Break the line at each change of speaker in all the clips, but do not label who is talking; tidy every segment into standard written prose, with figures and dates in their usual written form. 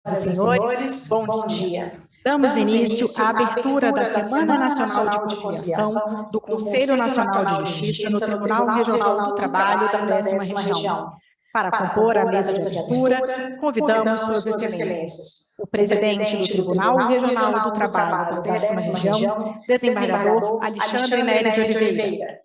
Senhoras e senhores, bom dia. Damos início à abertura da Semana Nacional de Conciliação do Conselho Nacional de Justiça no Tribunal Regional do Trabalho da 10ª Região. Para compor a mesa de abertura, convidamos Suas Excelências, o presidente do Tribunal Regional do Trabalho da 10ª Região, desembargador Alexandre Nery de Oliveira.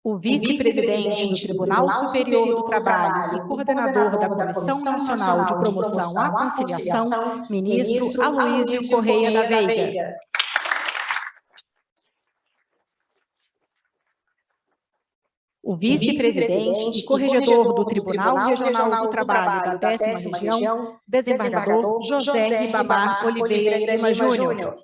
O vice-presidente do Tribunal Superior do Trabalho e coordenador da Comissão Nacional de Promoção à Conciliação, ministro Aloísio Correia da Veiga. O vice-presidente e corregedor do Tribunal Regional do Trabalho da 10ª Região, desembargador José Ribamar Oliveira Lima Júnior.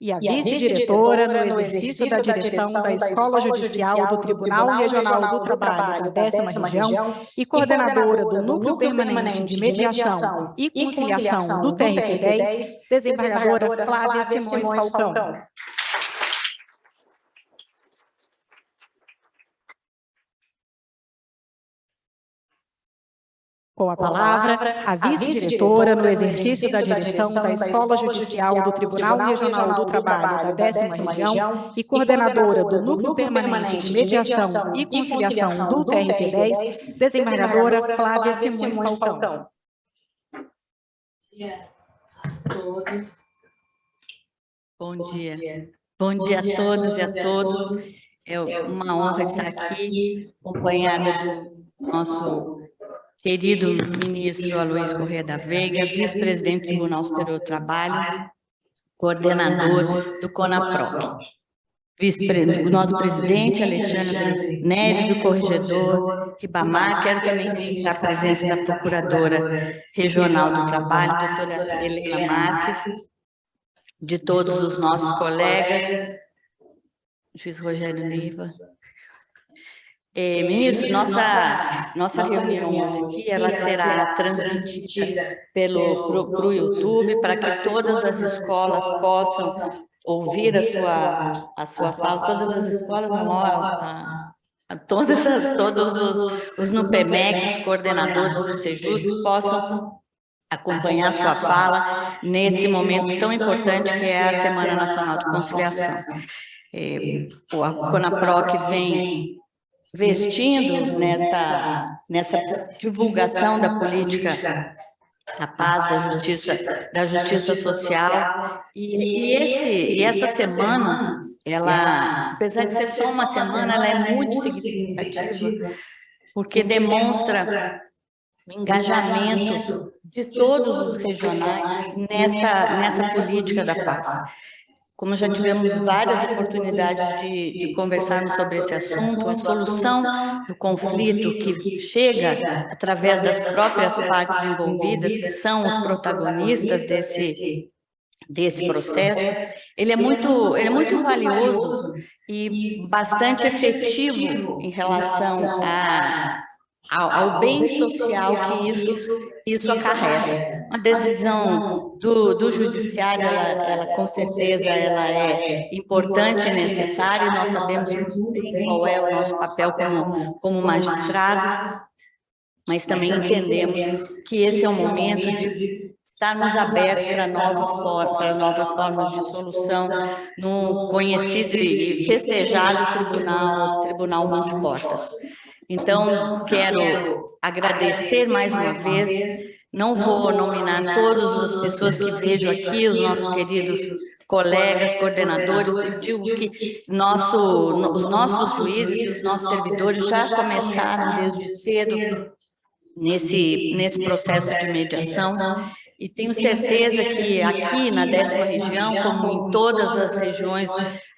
E a vice-diretora no exercício da direção da Escola Judicial do Tribunal Regional do Trabalho da 10ª Região e coordenadora do Núcleo Permanente de Mediação e Conciliação do TRT-10, desembargadora Flávia Simões Falcão. Com a palavra, a vice-diretora no exercício da direção da Escola Judicial do Tribunal Regional do Trabalho da 10ª Região e coordenadora do Núcleo Permanente de Mediação e Conciliação do TRT-10, desembargadora Flávia Simões Falcão.
Bom dia a todos. Bom dia. Bom dia a todas e a todos. É uma honra estar aqui, acompanhada do nosso querido ministro Aloísio Correia da Veiga, vice-presidente do Tribunal Superior do Trabalho, coordenador do CONAPROC, o nosso presidente Alexandre Nery, do corregedor Ribamar. Quero também registrar a presença da procuradora regional do trabalho, doutora Helena Marques, de todos os nossos colegas, juiz Rogério Niva. Ministro, nossa reunião hoje aqui, ela será transmitida pro YouTube, para que todas as escolas possam ouvir a sua fala, todas as escolas, todos os NUPEMEC, os coordenadores do SEJUSC, possam acompanhar a sua fala nesse momento tão importante que é a Semana Nacional de Conciliação. A CONAPROC vem investindo nessa divulgação da política da paz, da justiça social, e essa semana, ela, apesar de ser só uma semana, ela é muito significativa, porque demonstra o engajamento de todos os regionais nessa política da paz. Como já tivemos várias oportunidades de conversarmos sobre esse assunto, a solução do conflito que chega através das próprias partes envolvidas, que são os protagonistas desse processo, ele é muito valioso e bastante efetivo em relação ao bem social que isso acarreta. Uma decisão do judiciário, ela com certeza ela é importante e necessária, nós sabemos muito bem qual é o nosso papel como magistrados, mas também entendemos que esse é o momento de estarmos abertos para novas formas de solução no conhecido e festejado Tribunal Multiportas. Então, quero agradecer mais uma vez, não vou nominar todas as pessoas que vejo aqui, os nossos queridos colegas, coordenadores, eu digo que os nossos juízes e os nossos servidores já começaram desde cedo nesse processo de mediação, e tenho certeza que aqui na 10ª Região, como em todas as regiões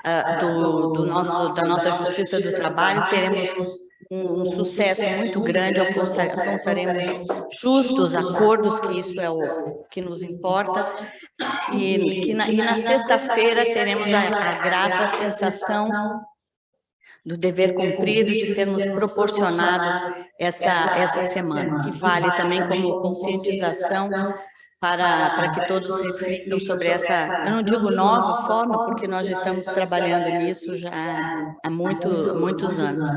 da nossa Justiça do Trabalho, teremos um sucesso muito grande, alcançaremos justos acordos, que isso é o que nos importa, e na sexta-feira teremos a grata sensação do dever cumprido, de termos proporcionado essa semana, que vale também como conscientização para que todos reflitam sobre essa, eu não digo nova forma, porque nós já estamos trabalhando nisso já há muitos anos,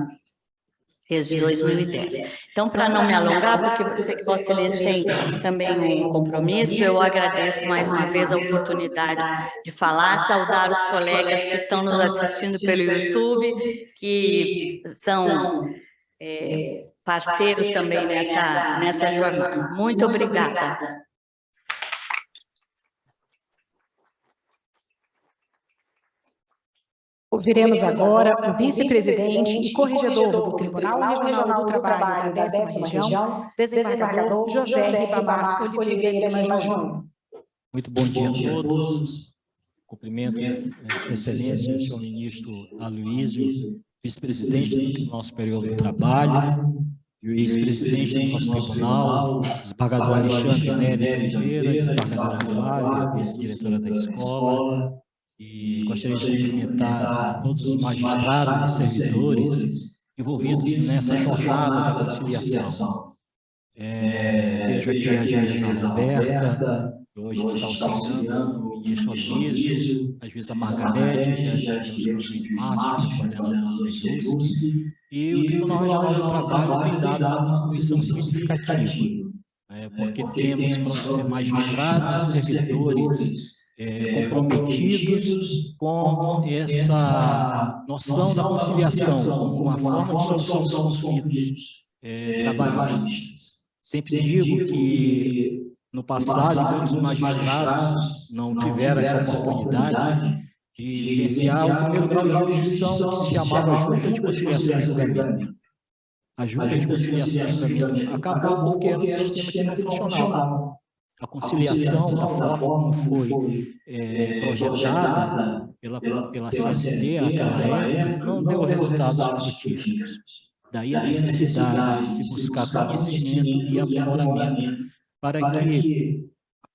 desde 2010. Então, para não me alongar, porque eu sei que Vossa Excelência tem também um compromisso, eu agradeço mais uma vez a oportunidade de falar, saudar os colegas que estão nos assistindo pelo YouTube, que são parceiros também nessa jornada. Muito obrigada.
Ouviremos agora o vice-presidente e corregedor do Tribunal Regional do Trabalho da 10ª Região, desembargador José Ribamar Oliveira Lima Júnior.
Muito bom dia a todos. Cumprimento Sua Excelência, o senhor ministro Aloísio, vice-presidente do nosso período do trabalho, vice-presidente do nosso tribunal, desembargador Alexandre Mérito Oliveira, desembargadora Flávia, vice-diretora da escola. E gostaria de cumprimentar todos os magistrados e servidores envolvidos nessa jornada da conciliação. Vejo aqui a juíza Roberta, que hoje está auxiliando o ministro Aloísio, a juíza Margarete, já tivemos com o juiz Márcio, que é o coordenador do SEJUSC, e o Tribunal Regional do Trabalho tem dado uma contribuição significativa, porque temos magistrados e servidores comprometidos com essa noção da conciliação como uma forma de solução dos conflitos trabalhistas. Sempre digo que no passado muitos magistrados não tiveram essa oportunidade de vivenciar o primeiro grau de jurisdição, que se chamava Junta de Conciliação e Julgamento. A Junta de Conciliação e Julgamento acabou porque era um sistema que não funcionava. A conciliação, da forma como foi projetada pela CNT naquela época, não deu resultados frutíferos. Daí a necessidade de se buscar conhecimento e aprimoramento para que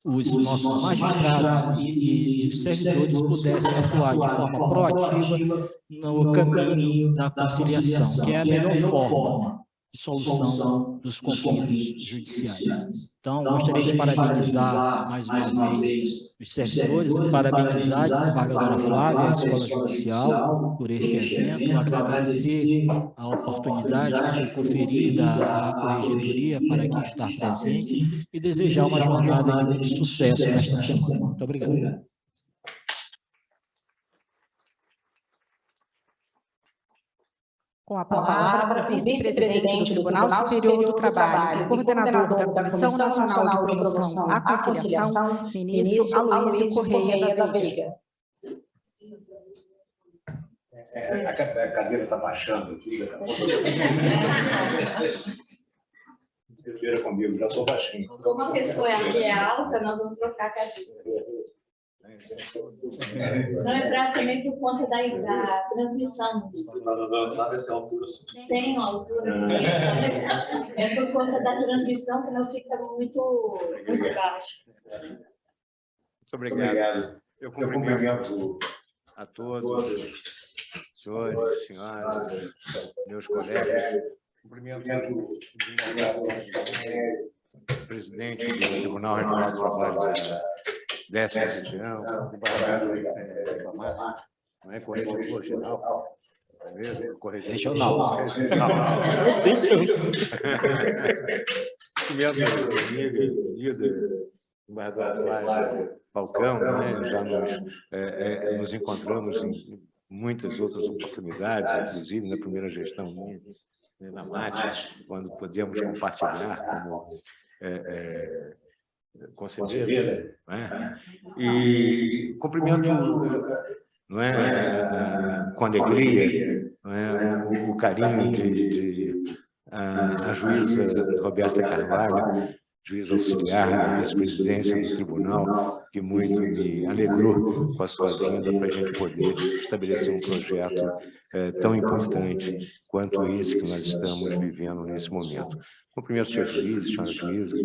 os nossos magistrados e os servidores pudessem atuar de forma proativa no caminho da conciliação, que é a melhor forma de solução dos conflitos judiciais. Então, gostaria de parabenizar mais uma vez os servidores, parabenizar a desembargadora Flávia, a Escola Judicial, por este evento, agradecer a oportunidade que foi conferida à Corregedoria para aqui estar presente e desejar uma jornada de muito sucesso nesta semana. Muito obrigado.
Com a palavra, o vice-presidente do Tribunal Superior do Trabalho e coordenador da Comissão Nacional de Promoção à Conciliação, ministro Aloísio Correia da Veiga.
A cadeira está baixando aqui, daqui a pouco. Vocês viram comigo, já estou baixinho.
Como a pessoa aqui é alta, nós vamos trocar a cadeira. Não é praticamente por conta da transmissão. Tem altura. É por conta da transmissão, senão fica muito baixo.
Muito obrigado. Eu cumprimento a todos, senhores, senhoras, meus colegas. Cumprimento o presidente do Tribunal Regional do Trabalho da 10ª Região, não é corregedor geral, é mesmo? Regional. Nem tanto. Cumprimento a amiga, líder, desembargadora Flávia Falcão, né? Já nos encontramos em muitas outras oportunidades, inclusive na primeira gestão minha, na MAT, quando podíamos compartilhar como conselheira, né? E cumprimento, não é, com alegria, não é, o carinho de a juíza Roberta Carvalho, juíza auxiliar da vice-presidência do tribunal, que muito me alegrou com a sua vinda para a gente poder estabelecer um projeto tão importante quanto esse que nós estamos vivendo nesse momento. Cumprimento, senhor juiz, senhora juíza,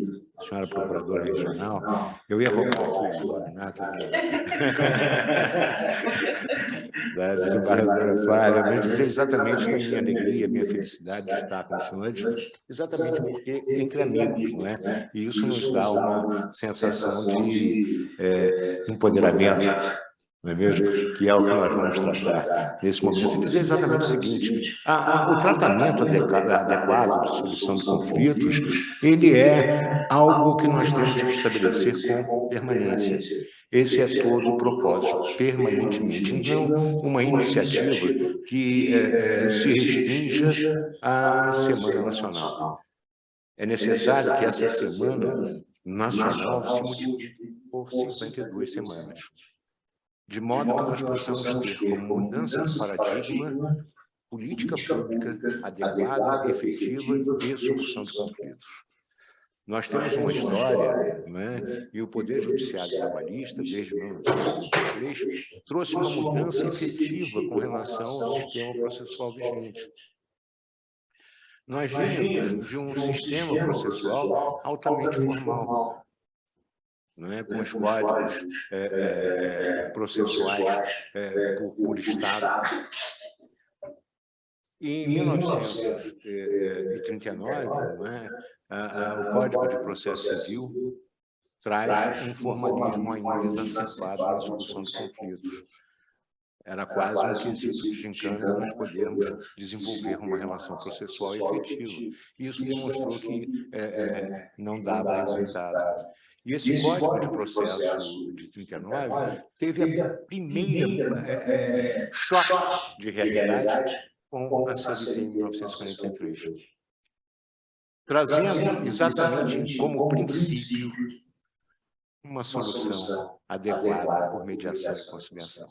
senhora procuradora regional. Eu ia roubar aqui a Renata da desembargadora Flávia, mas dizer exatamente da minha alegria, minha felicidade de estar com os senhores, exatamente porque entre amigos, não é? E isso nos dá uma sensação de empoderamento, não é mesmo? Que é o que nós vamos tratar nesse momento. E dizer exatamente o seguinte: o tratamento adequado de solução de conflitos, ele é algo que nós temos que estabelecer com permanência. Esse é todo o propósito, permanentemente, não uma iniciativa que se restrinja à Semana Nacional. É necessário que essa Semana Nacional se multiplique por 52 semanas. De modo que nós possamos ter como mudança de paradigma política pública adequada, efetiva e solução de conflitos. Nós temos uma história, né, e o Poder Judiciário Trabalhista, desde 1953, trouxe uma mudança efetiva com relação ao sistema processual vigente. Nós vimos de um sistema processual altamente formal, não é? Com os códigos processuais por Estado. E em 1939, não é? O Código de Processo Civil traz um formalismo ainda exacerbado na solução de conflitos. Era quase um quesito de gincana para nós podermos desenvolver uma relação processual efetiva. E isso demonstrou que não dava resultado. E esse Código de Processo de 39 teve a primeira choque de realidade com a CLT em 1943, trazendo exatamente como princípio uma solução adequada por mediação e conciliação.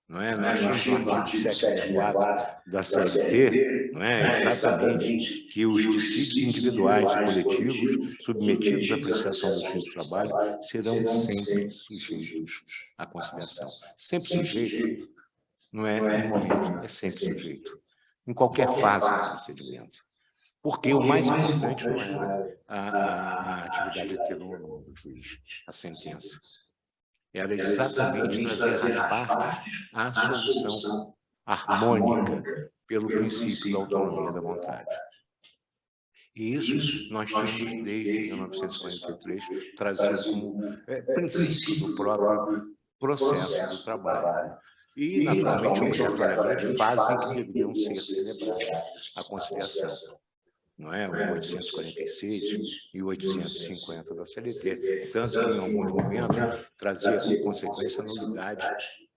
Não é? Nós tínhamos no artigo 764 da CLT, não é? Exatamente, que os dissídios individuais e coletivos submetidos à apreciação do juiz do trabalho serão sempre sujeitos à conciliação. Sempre sujeito, não é em momento, é sempre sujeito, em qualquer fase do procedimento. Porque o mais importante não é a atividade heterônoma do juiz, a sentença. Era exatamente trazer às partes a solução harmônica pelo princípio da autonomia da vontade. E isso nós tínhamos desde 1943 trazido como princípio do próprio processo do trabalho. E, naturalmente, obrigatoriamente, fazem que deveriam ser celebradas a conciliação. Não é? O 846 e o 850 da CLT. Tanto que, em alguns momentos, trazia como consequência a nulidade,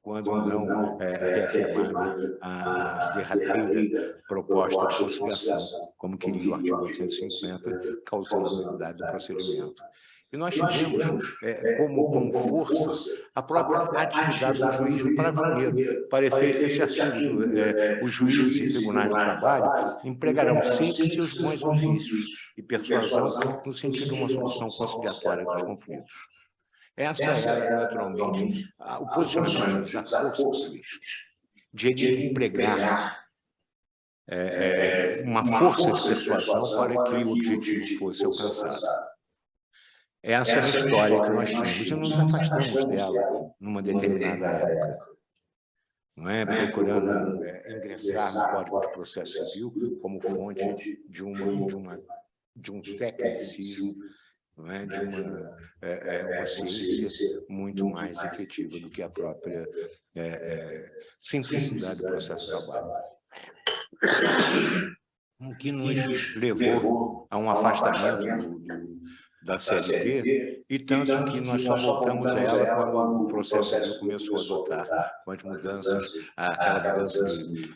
quando não reafirmada a derradeira proposta de conciliação, como queria o artigo 850, causando a nulidade do procedimento. E nós tivemos como força a própria atividade do juiz no parágrafo 1º. Para efeito deste artigo, os juízes e tribunais do trabalho empregarão sempre seus bons ofícios e persuasão no sentido de uma solução conciliatória dos conflitos. Essa era, naturalmente, o posicionamento da força do juiz, de ele empregar uma força de persuasão para que o objetivo fosse alcançado. Essa é a história que nós tínhamos, e nos afastamos dela numa determinada época. Não é? Procurando ingressar no Código de Processo Civil como fonte de um tecnicismo, não é? De uma ciência muito mais efetiva do que a própria simplicidade do processo de trabalho. O que nos levou a um afastamento da CLT, e tanto que nós só voltamos a ela quando o processo civil começou a adotar com as mudanças, aquela mudança de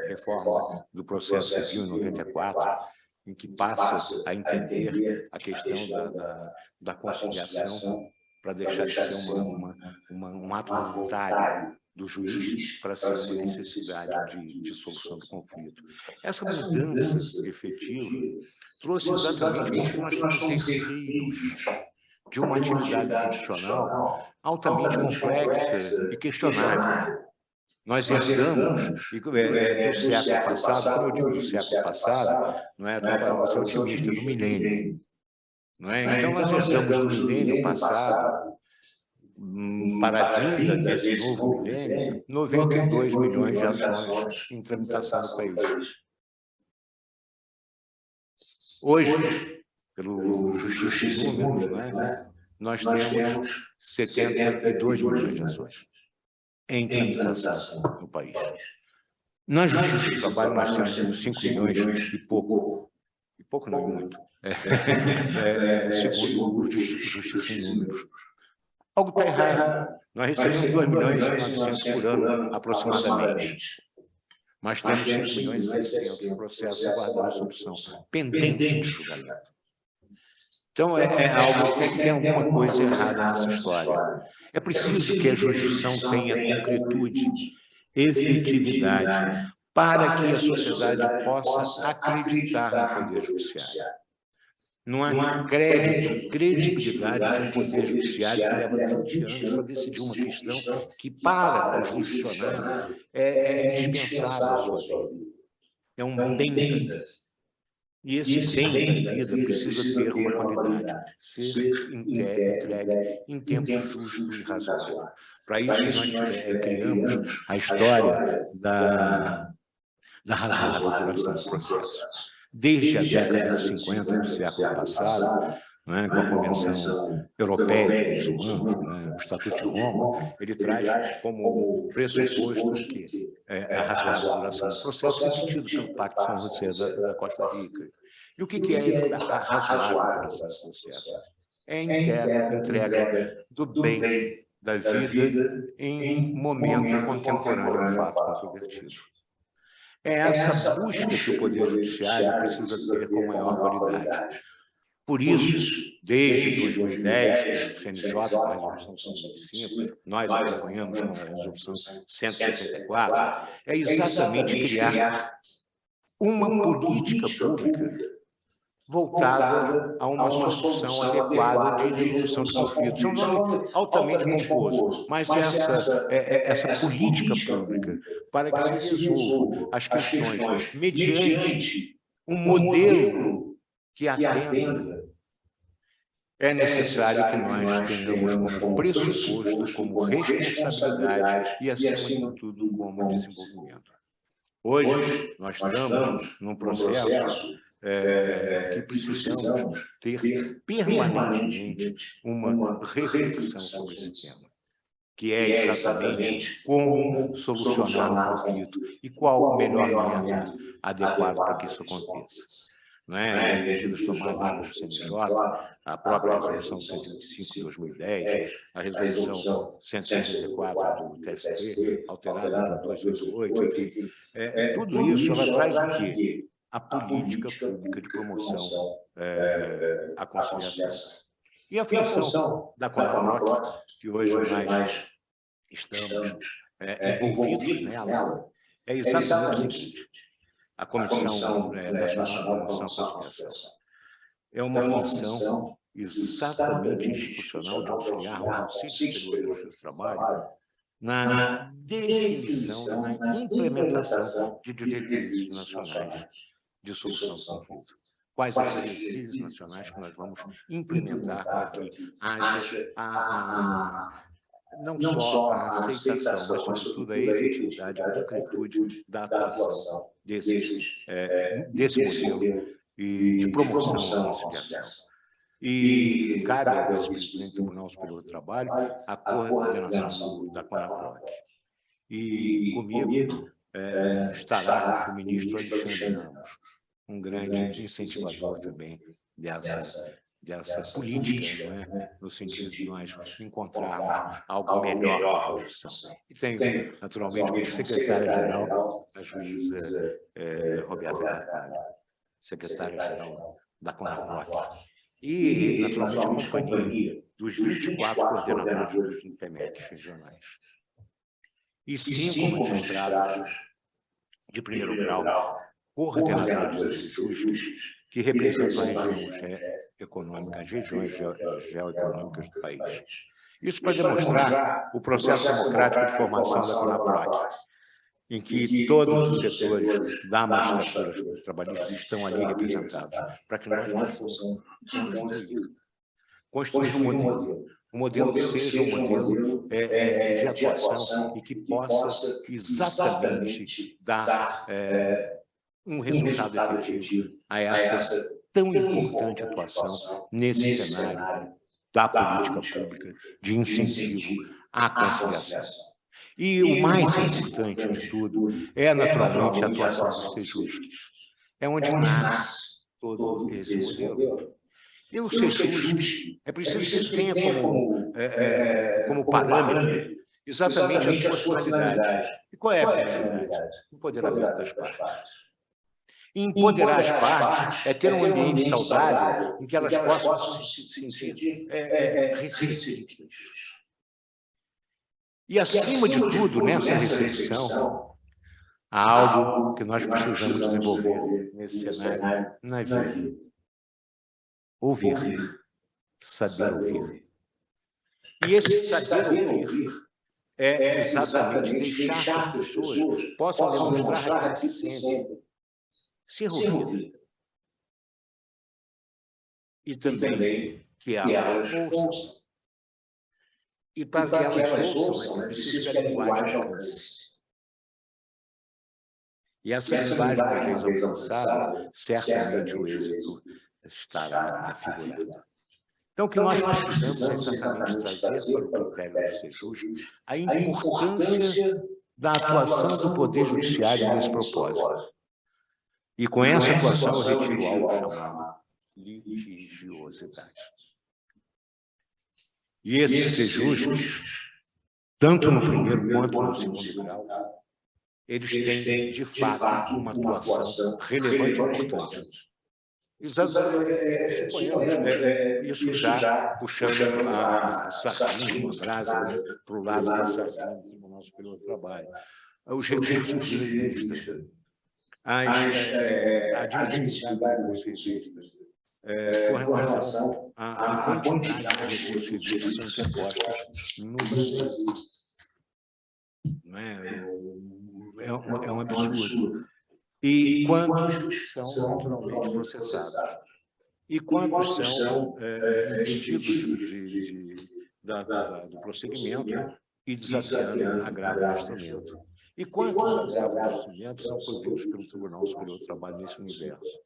reforma do processo civil em 94, em que passa a entender a questão da conciliação para deixar de ser um ato voluntário do juiz para ser uma necessidade de solução do conflito. Essa mudança efetiva trouxe exatamente porque nós somos herdeiros de uma atividade judicial altamente complexa e questionável. Nós herdamos do século passado, como eu digo do século passado, não é? Vou ser otimista, do milênio. Não é? Então, nós herdamos do milênio passado, para a vinda desse novo milênio, 92 milhões de ações em tramitação no país. Hoje, pelo Justiça e Números, nós temos 72 milhões de ações em tramitação no país. Na Justiça do Trabalho, nós temos 5 milhões e pouco não é muito, segundo o Justiça e Números. Algo está errado. Nós recebemos 2 milhões e 900 por ano, aproximadamente. Mas temos 5 milhões e 600 processos aguardando solução, pendente de julgamento. Então, tem alguma coisa errada nessa história. É preciso que a jurisdição tenha concretude, efetividade, para que a sociedade possa acreditar no Poder Judiciário. Não há crédito, credibilidade de um Poder Judiciário que leva 20 anos para decidir uma questão que, para o jurisdicionário, é indispensável à sua vida. É um bem da vida. E esse bem da vida precisa ter uma qualidade, ser entregue em tempo justo e razoável. Para isso, nós criamos a história da razoável duração do processo. Desde a década de 50 do século passado, com a Convenção Europeia de Direitos Humanos, o Estatuto de Roma, ele traz como pressuposto que a razoável duração do processo foi pedido pelo Pacto São José da Costa Rica. E o que é a razoável duração do processo? É a entrega do bem da vida em momento contemporâneo ao fato controvertido. É essa busca que o Poder Judiciário precisa ter com maior qualidade. Por isso, desde 2010, o CNJ, com a Resolução 125, nós acompanhamos com a Resolução 174, é exatamente criar uma política pública voltada a uma solução adequada de resolução de conflitos. É um nome altamente pomposo, mas essa política pública para que se resolvam as questões mediante um modelo que atenda, é necessário que nós tenhamos como pressuposto, como responsabilidade e, acima de tudo, como desenvolvimento. Hoje, nós estamos num processo que precisamos ter permanentemente uma reflexão sobre esse tema, que é exatamente como solucionar o conflito e qual o melhor método adequado para que isso aconteça. As medidas tomadas pelo CNJ, a própria Resolução 125 de 2010, a Resolução 154 do TST, alterada por 288, enfim, tudo isso ela traz o quê? A política pública de promoção à conciliação. E a função da CONAPROC, que hoje nós estamos envolvidos nela, é exatamente o seguinte: a Comissão Nacional de Promoção à Conciliação é uma função exatamente institucional de auxiliar o Conselho Superior de Justiça do Trabalho na definição, na implementação de diretrizes nacionais de solução do conflito. Quais as diretrizes nacionais que nós vamos implementar para que haja não só a aceitação, mas, sobretudo, a efetividade e a concretude da atuação desse modelo e de promoção à conciliação. E cabe ao vice-presidente do Tribunal Superior do Trabalho a coordenação da CONAPROC. E comigo estará o ministro Alexandre Ramos, um grande incentivador também dessa política, no sentido de nós encontrarmos algo melhor para a justiça. E tenho, naturalmente, como secretária-geral, a juíza Roberta Carvalho, secretária-geral da CONAPROC. E, naturalmente, a companhia dos 24 coordenadores dos INPEMECs regionais. E 5 magistrados de primeiro grau, coordenadores justos, que representam a região econômica, as regiões geoeconômicas do país. Isso para demonstrar o processo democrático de formação da CONAPROC, em que todos os setores da magistratura trabalhista estão ali representados, para que nós possamos construir um modelo que seja um modelo de atuação e que possa exatamente dar um resultado efetivo a essa tão importante atuação nesse cenário da política pública de incentivo à conciliação. E o mais importante de tudo é, naturalmente, a atuação dos sejusques. É onde nasce todo esse modelo. E o sejusque, é preciso que ele tenha como parâmetro exatamente a sua finalidade. E qual é a finalidade? Empoderamento das partes. E empoderar as partes é ter um ambiente saudável em que elas possam se sentir recíprocas. E, acima de tudo, nessa recepção, há algo que nós precisamos desenvolver nesse cenário na vida. Ouvir. Saber ouvir. E esse saber ouvir é exatamente deixar que as pessoas possam demonstrar aquilo que sentem. Ser ouvido. E também que elas ouçam. E para que elas ouçam, é preciso que a linguagem alcance. E essa linguagem, uma vez alcançada, certamente o êxito estará afigurado. Então, o que nós precisamos é exatamente trazer para o critério do sejusque a importância da atuação do Poder Judiciário nesse propósito. E com essa atuação eu retiro algo chamado litigiosidade. E esses sejusques, tanto no primeiro quanto no segundo grau, eles têm, de fato, uma atuação relevante e importante. Isso já puxando a sardinha, a brasa, para o lado da sardinha do Tribunal Superior do Trabalho. Os recursos direitistas, a admissibilidade dos recursos com relação à quantidade de recursos que são interpostos no Brasil. Não é um absurdo. E quantos são naturalmente processados? E quantos são impedidos do prosseguimento e desafiando agravo do instrumento? E quantos agravos do instrumento são proibidos pelo Tribunal Superior do Trabalho nesse universo?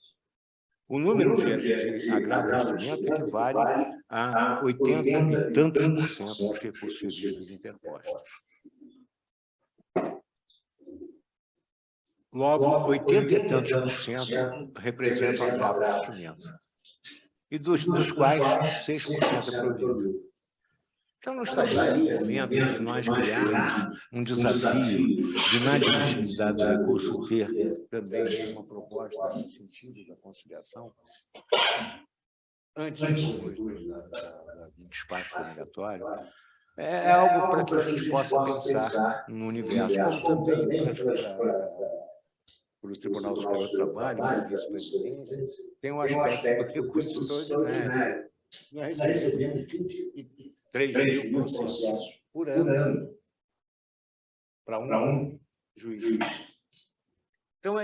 O número de agravos do instrumento equivale a 80 e tantos por cento dos recursos civis interpostos. Logo, 80 e tantos por cento representam agravo do instrumento. E dos quais 6% é proibido. Então, não estaria o momento de nós criarmos um desafio de, na admissibilidade do recurso, ter também uma proposta no sentido da conciliação, antes e depois do despacho obrigatório, é algo para que a gente possa pensar no universo, como também para o Tribunal Superior do Trabalho, para a vice-presidência, tem um aspecto do recurso extraordinário. Nós recebemos 3 mil processos por ano para um juiz. Então,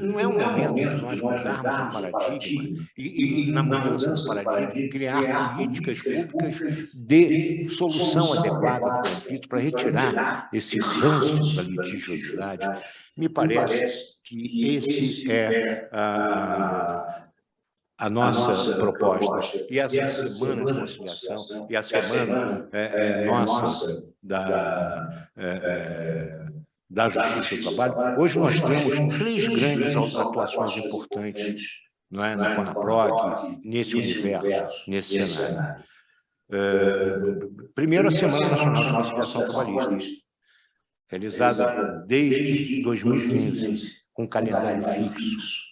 não é um momento de nós mudarmos o paradigma e, na mudança do paradigma, criar políticas públicas de solução adequada do conflito para retirar esse ranço da litigiosidade. Me parece que esse é a nossa proposta. E essa semana de conciliação, e a semana nossa da Justiça do Trabalho, hoje nós temos 3 grandes atuações importantes, não é, na CONAPROC, nesse universo, nesse cenário. Primeiro, a Semana Nacional de Conciliação Trabalhista, realizada desde 2015, com calendário fixo,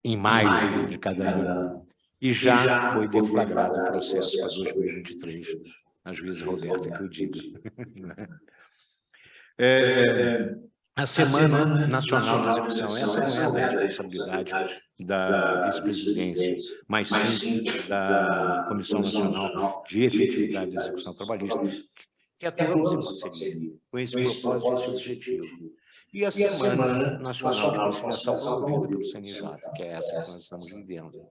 em maio de cada ano, e já foi deflagrado o processo para 2023, a juíza Roberta, que eu diga. A Semana Nacional de Execução, essa não é da responsabilidade da vice-presidência, mas sim da Comissão Nacional de Efetividade da Execução Trabalhista, que atuamos em parceria com esse propósito e esse objetivo. E a Semana Nacional de Conciliação promovida pelo CNJ, que é essa que nós estamos vivendo.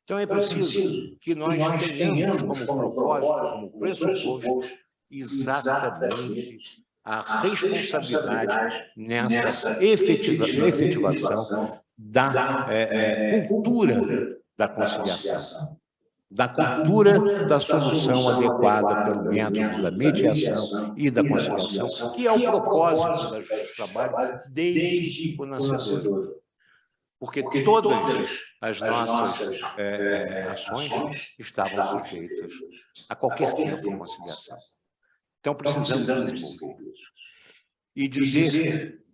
Então, é preciso que nós tenhamos como propósito, como pressuposto, exatamente a responsabilidade nessa efetivação da cultura da conciliação, da cultura da solução adequada pelo método da mediação e da conciliação, que é o propósito da Justiça do Trabalho desde o nascedor. Porque todas as nossas ações estavam sujeitas a qualquer tempo de conciliação. Então, precisamos desenvolver isso. E dizer,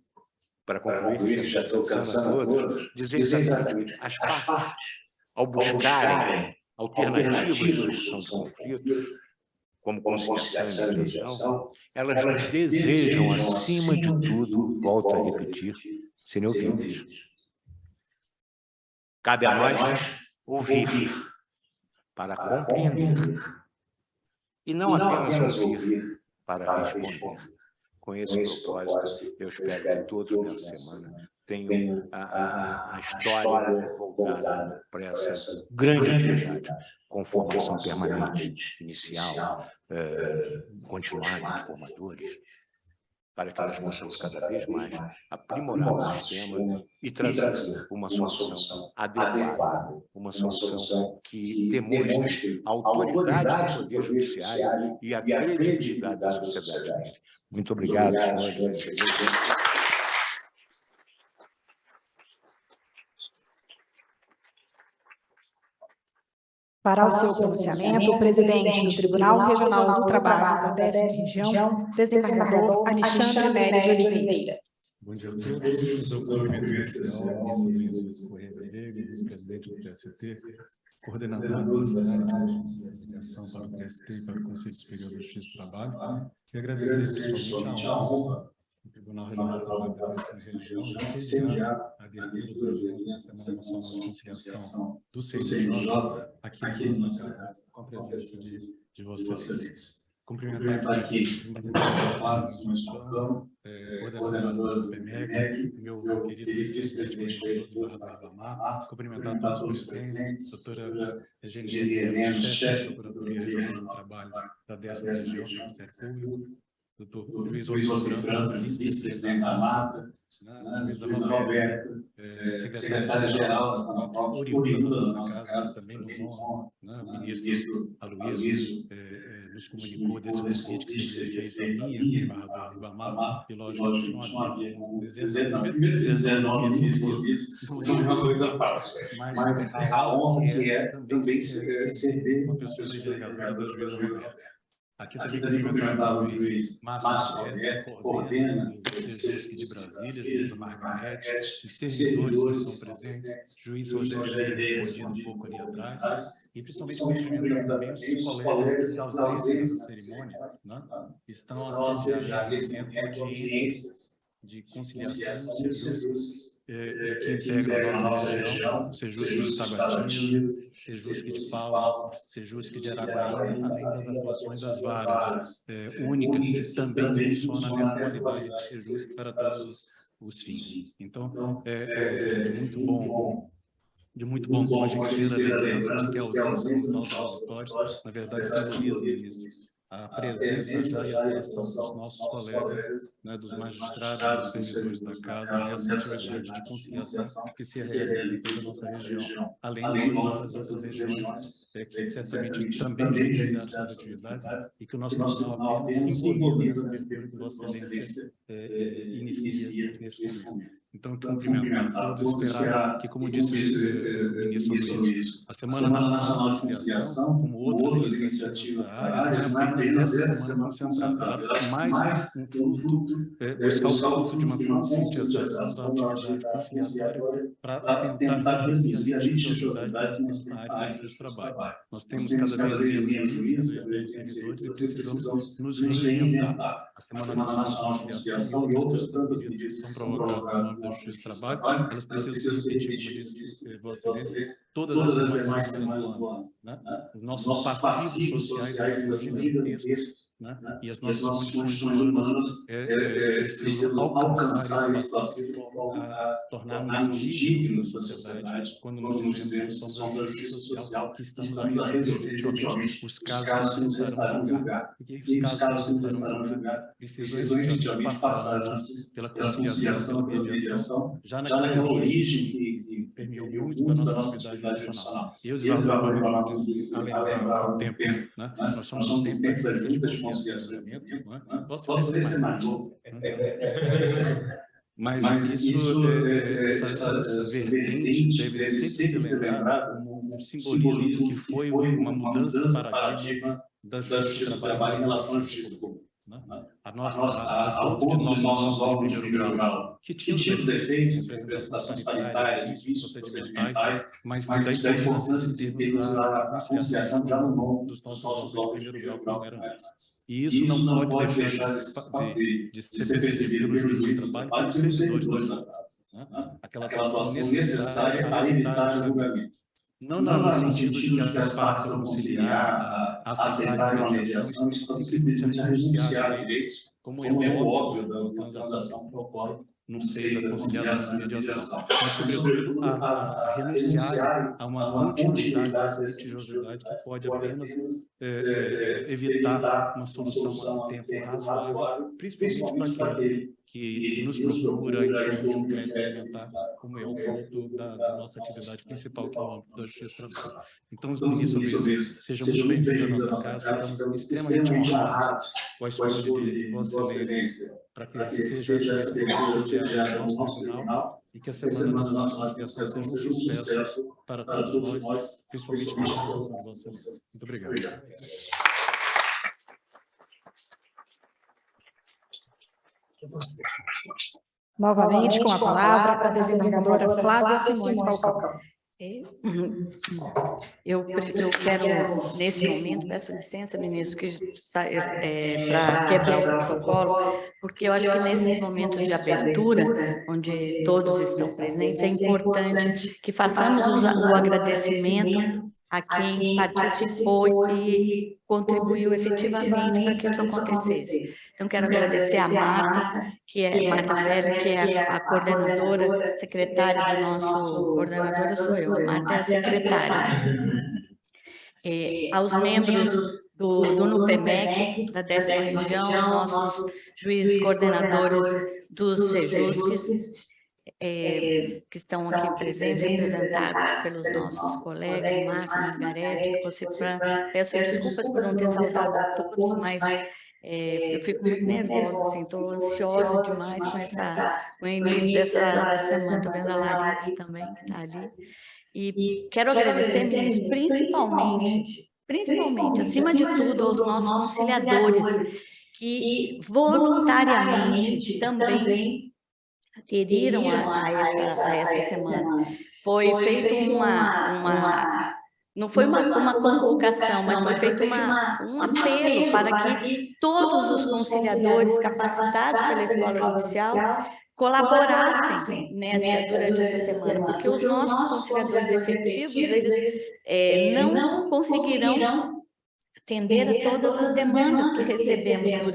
para concluir, já estou cansando a todos, dizer exatamente as partes, ao buscarem alternativas de solução de conflitos, como conciliação e mediação, elas desejam, acima de tudo, volto a repetir, serem ouvidas. Cabe a nós ouvir para compreender e não apenas ouvir para responder. Com esse propósito, eu espero que todos nessa semana tenham a história voltada para essa grande atividade, com formação permanente, inicial, continuada de formadores, para que nós possamos cada vez mais aprimorar o sistema e trazer uma solução adequada, uma solução que demonstre a autoridade do Poder Judiciário e a credibilidade da sociedade dele. Muito obrigado, senhores.
Para o seu pronunciamento, o presidente do Tribunal Regional do Trabalho da 10ª Região, desembargador Alexandre Nery de Oliveira.
Bom dia a todos. Sou o cumprimento especial ao ministro Luiz Correia Veiga, vice-presidente do TST, coordenador da área de conciliação para o TST e para o Conselho Superior da Justiça do Trabalho, e agradecer principalmente a honra do Tribunal Regional do Trabalho da 10ª Região de sediar a abertura do evento da Semana Nacional de Conciliação do CNJ aqui na nossa casa, com a presença de vocês. Cumprimentar aqui o coordenador do PMEC, meu querido vice-presidente do Ibamar, cumprimentar todos os presentes, doutora Eugênia, chefe da Procuradoria Regional do Trabalho da 10ª Região do Ministério Público, doutor Juiz Ossobrano, vice-presidente da Mata, juíza Roberta, secretária-geral oriunda da nossa casa, também nos honra, o ministro Aloysio nos comunicou desse convite que seria feito a mim, embaixador Ibamar, e logicamente não havia dizendo isso, não é uma coisa fácil, mas a honra que é também ser uma pessoa delegadora da juíza Roberta. Aqui também cumprimentar o juiz Márcio Roberto, coordena o CEJUSC de Brasília, juíza Margarete, os servidores que estão presentes, juiz Rogério Leite, respondido um pouco ali atrás, e principalmente cumprimentar também os colegas que, ausentes nessa cerimônia, estão assediando nesse momento audiências de conciliação dos CEJUSCs que integram a nossa região, o CEJUSC de Taguatinga, CEJUSC de Palmas, CEJUSC de Araguaína, além das atuações das varas únicas que também funcionam nessa modalidade de CEJUSC para todos os fins. Então, de muito bom como a gente ter a lembrança de que a ausência dos nossos auditórios, na verdade, simboliza isso. A presença já e a atuação dos nossos colegas, dos magistrados, dos servidores da casa, nessa atividade de conciliação que se realiza em toda a nossa região, além de outras regiões que certamente também iniciaram suas atividades e que o nosso tribunal apenas simboliza essa abertura que Vossa Excelência inicia nesse momento. Então, cumprimentar todos, esperar que, como disse o ministro Luiz, a Semana Nacional de Conciliação, como outras iniciativas da área, não é apenas essa semana concentrada, ela mais um fruto, buscar o fruto de uma conscientização da atividade conciliatória para tentar reduzir a litigiosidade que nós temos na área da justiça do trabalho. Nós temos cada vez menos juízes, menos servidores, e precisamos nos reinventar. A Semana Nacional de Conciliação e outras medidas que são provocadas da Justiça do Trabalho, elas precisam ser repetidas, como disse Vossa Excelência, todas as demais semanas do ano. Os nossos passivos sociais são gigantescos né? E as nossas condições humanas precisam alcançar esse passo a tornarmos dignos da sociedade, quando nós dizemos que somos a justiça social, que estamos a resolver efetivamente os casos que restarão julgar. Porque os casos que restarão julgar precisam efetivamente passar antes pela conciliação, pela mediação, já naquela origem que permeou muito da nossa atividade nacional. Eu, Eduardo, a lembrar o tempo, né? Nós somos um tempo da junta de conciliação, né? Posso ser mais novo. Mas essa vertente deve sempre ser lembrada como um simbolismo do que foi uma mudança de paradigma da justiça do trabalho em relação à justiça pública. A ponto de nossos órgãos de primeiro grau, que tinham defeitos, representação paritária, vícios procedimentais, mas da importância de termos a conciliação já no nome dos nossos órgãos de primeiro grau, como era antes. E isso não pode deixar de ser percebido pelo juiz do trabalho e pelos servidores da casa. Aquela atuação necessária para evitar julgamento. Não no sentido de que as partes vão conciliar, aceitar a mediação, simplesmente a renunciar a direitos, como é o óbvio da transação que ocorre no seio da conciliação e mediação. Mas, sobretudo, a renunciar a uma continuidade dessa litigiosidade que pode apenas evitar uma solução a tempo razoável, principalmente para aquele que nos procura em um crédito alimentar, como é o fruto da nossa atividade principal, que é o âmbito da justiça do trabalho. Então, ministro Luiz, seja muito bem-vindo à nossa casa, ficamos extremamente honrados com a escolha de Vossa Excelência, para que seja essa seja o nosso final e que a Semana Nacional de Conciliação seja um sucesso para todos nós, principalmente para a população de Vossa Excelência. Muito obrigado.
Novamente, com a palavra, a desembargadora Flávia Simões Falcão.
Eu quero, nesse momento, peço licença, ministro, para quebrar o protocolo, porque eu acho que nesses momentos de abertura, onde todos estão presentes, é importante que façamos o agradecimento a quem participou e contribuiu efetivamente para que isso acontecesse. Então, quero agradecer a Marta, Marta Velho, que é a coordenadora, secretária do nosso... Coordenadora sou eu, a Marta é a secretária. Aos membros do NUPEMEC, da 10ª região, os nossos juízes coordenadores dos SEJUSCs, que estão aqui presentes, representados pelos nossos colegas, Márcio, Margarete, Cocifran. Peço desculpas por não ter saudado a todos, mas eu fico muito nervosa, assim, estou ansiosa demais com o início dessa semana. Estou vendo a Larissa também, que está ali. E quero agradecer, ministro, principalmente, acima de tudo, aos nossos conciliadores, que voluntariamente também aderiram a essa semana. Foi feito não foi uma convocação, mas foi feito um apelo para que todos os conciliadores capacitados pela Escola Judicial colaborassem durante essa semana, porque os nossos conciliadores efetivos, eles não conseguirão atender a todas as demandas que recebemos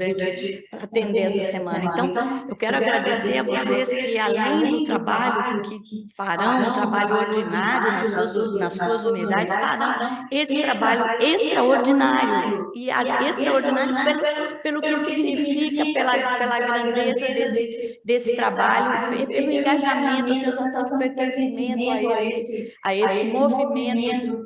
para atender essa semana. Então, eu quero agradecer a vocês que, além do trabalho que farão, o trabalho ordinário nas suas unidades, farão esse trabalho extraordinário, e extraordinário pelo que significa, pela grandeza desse trabalho, pelo engajamento, a sensação de pertencimento a esse movimento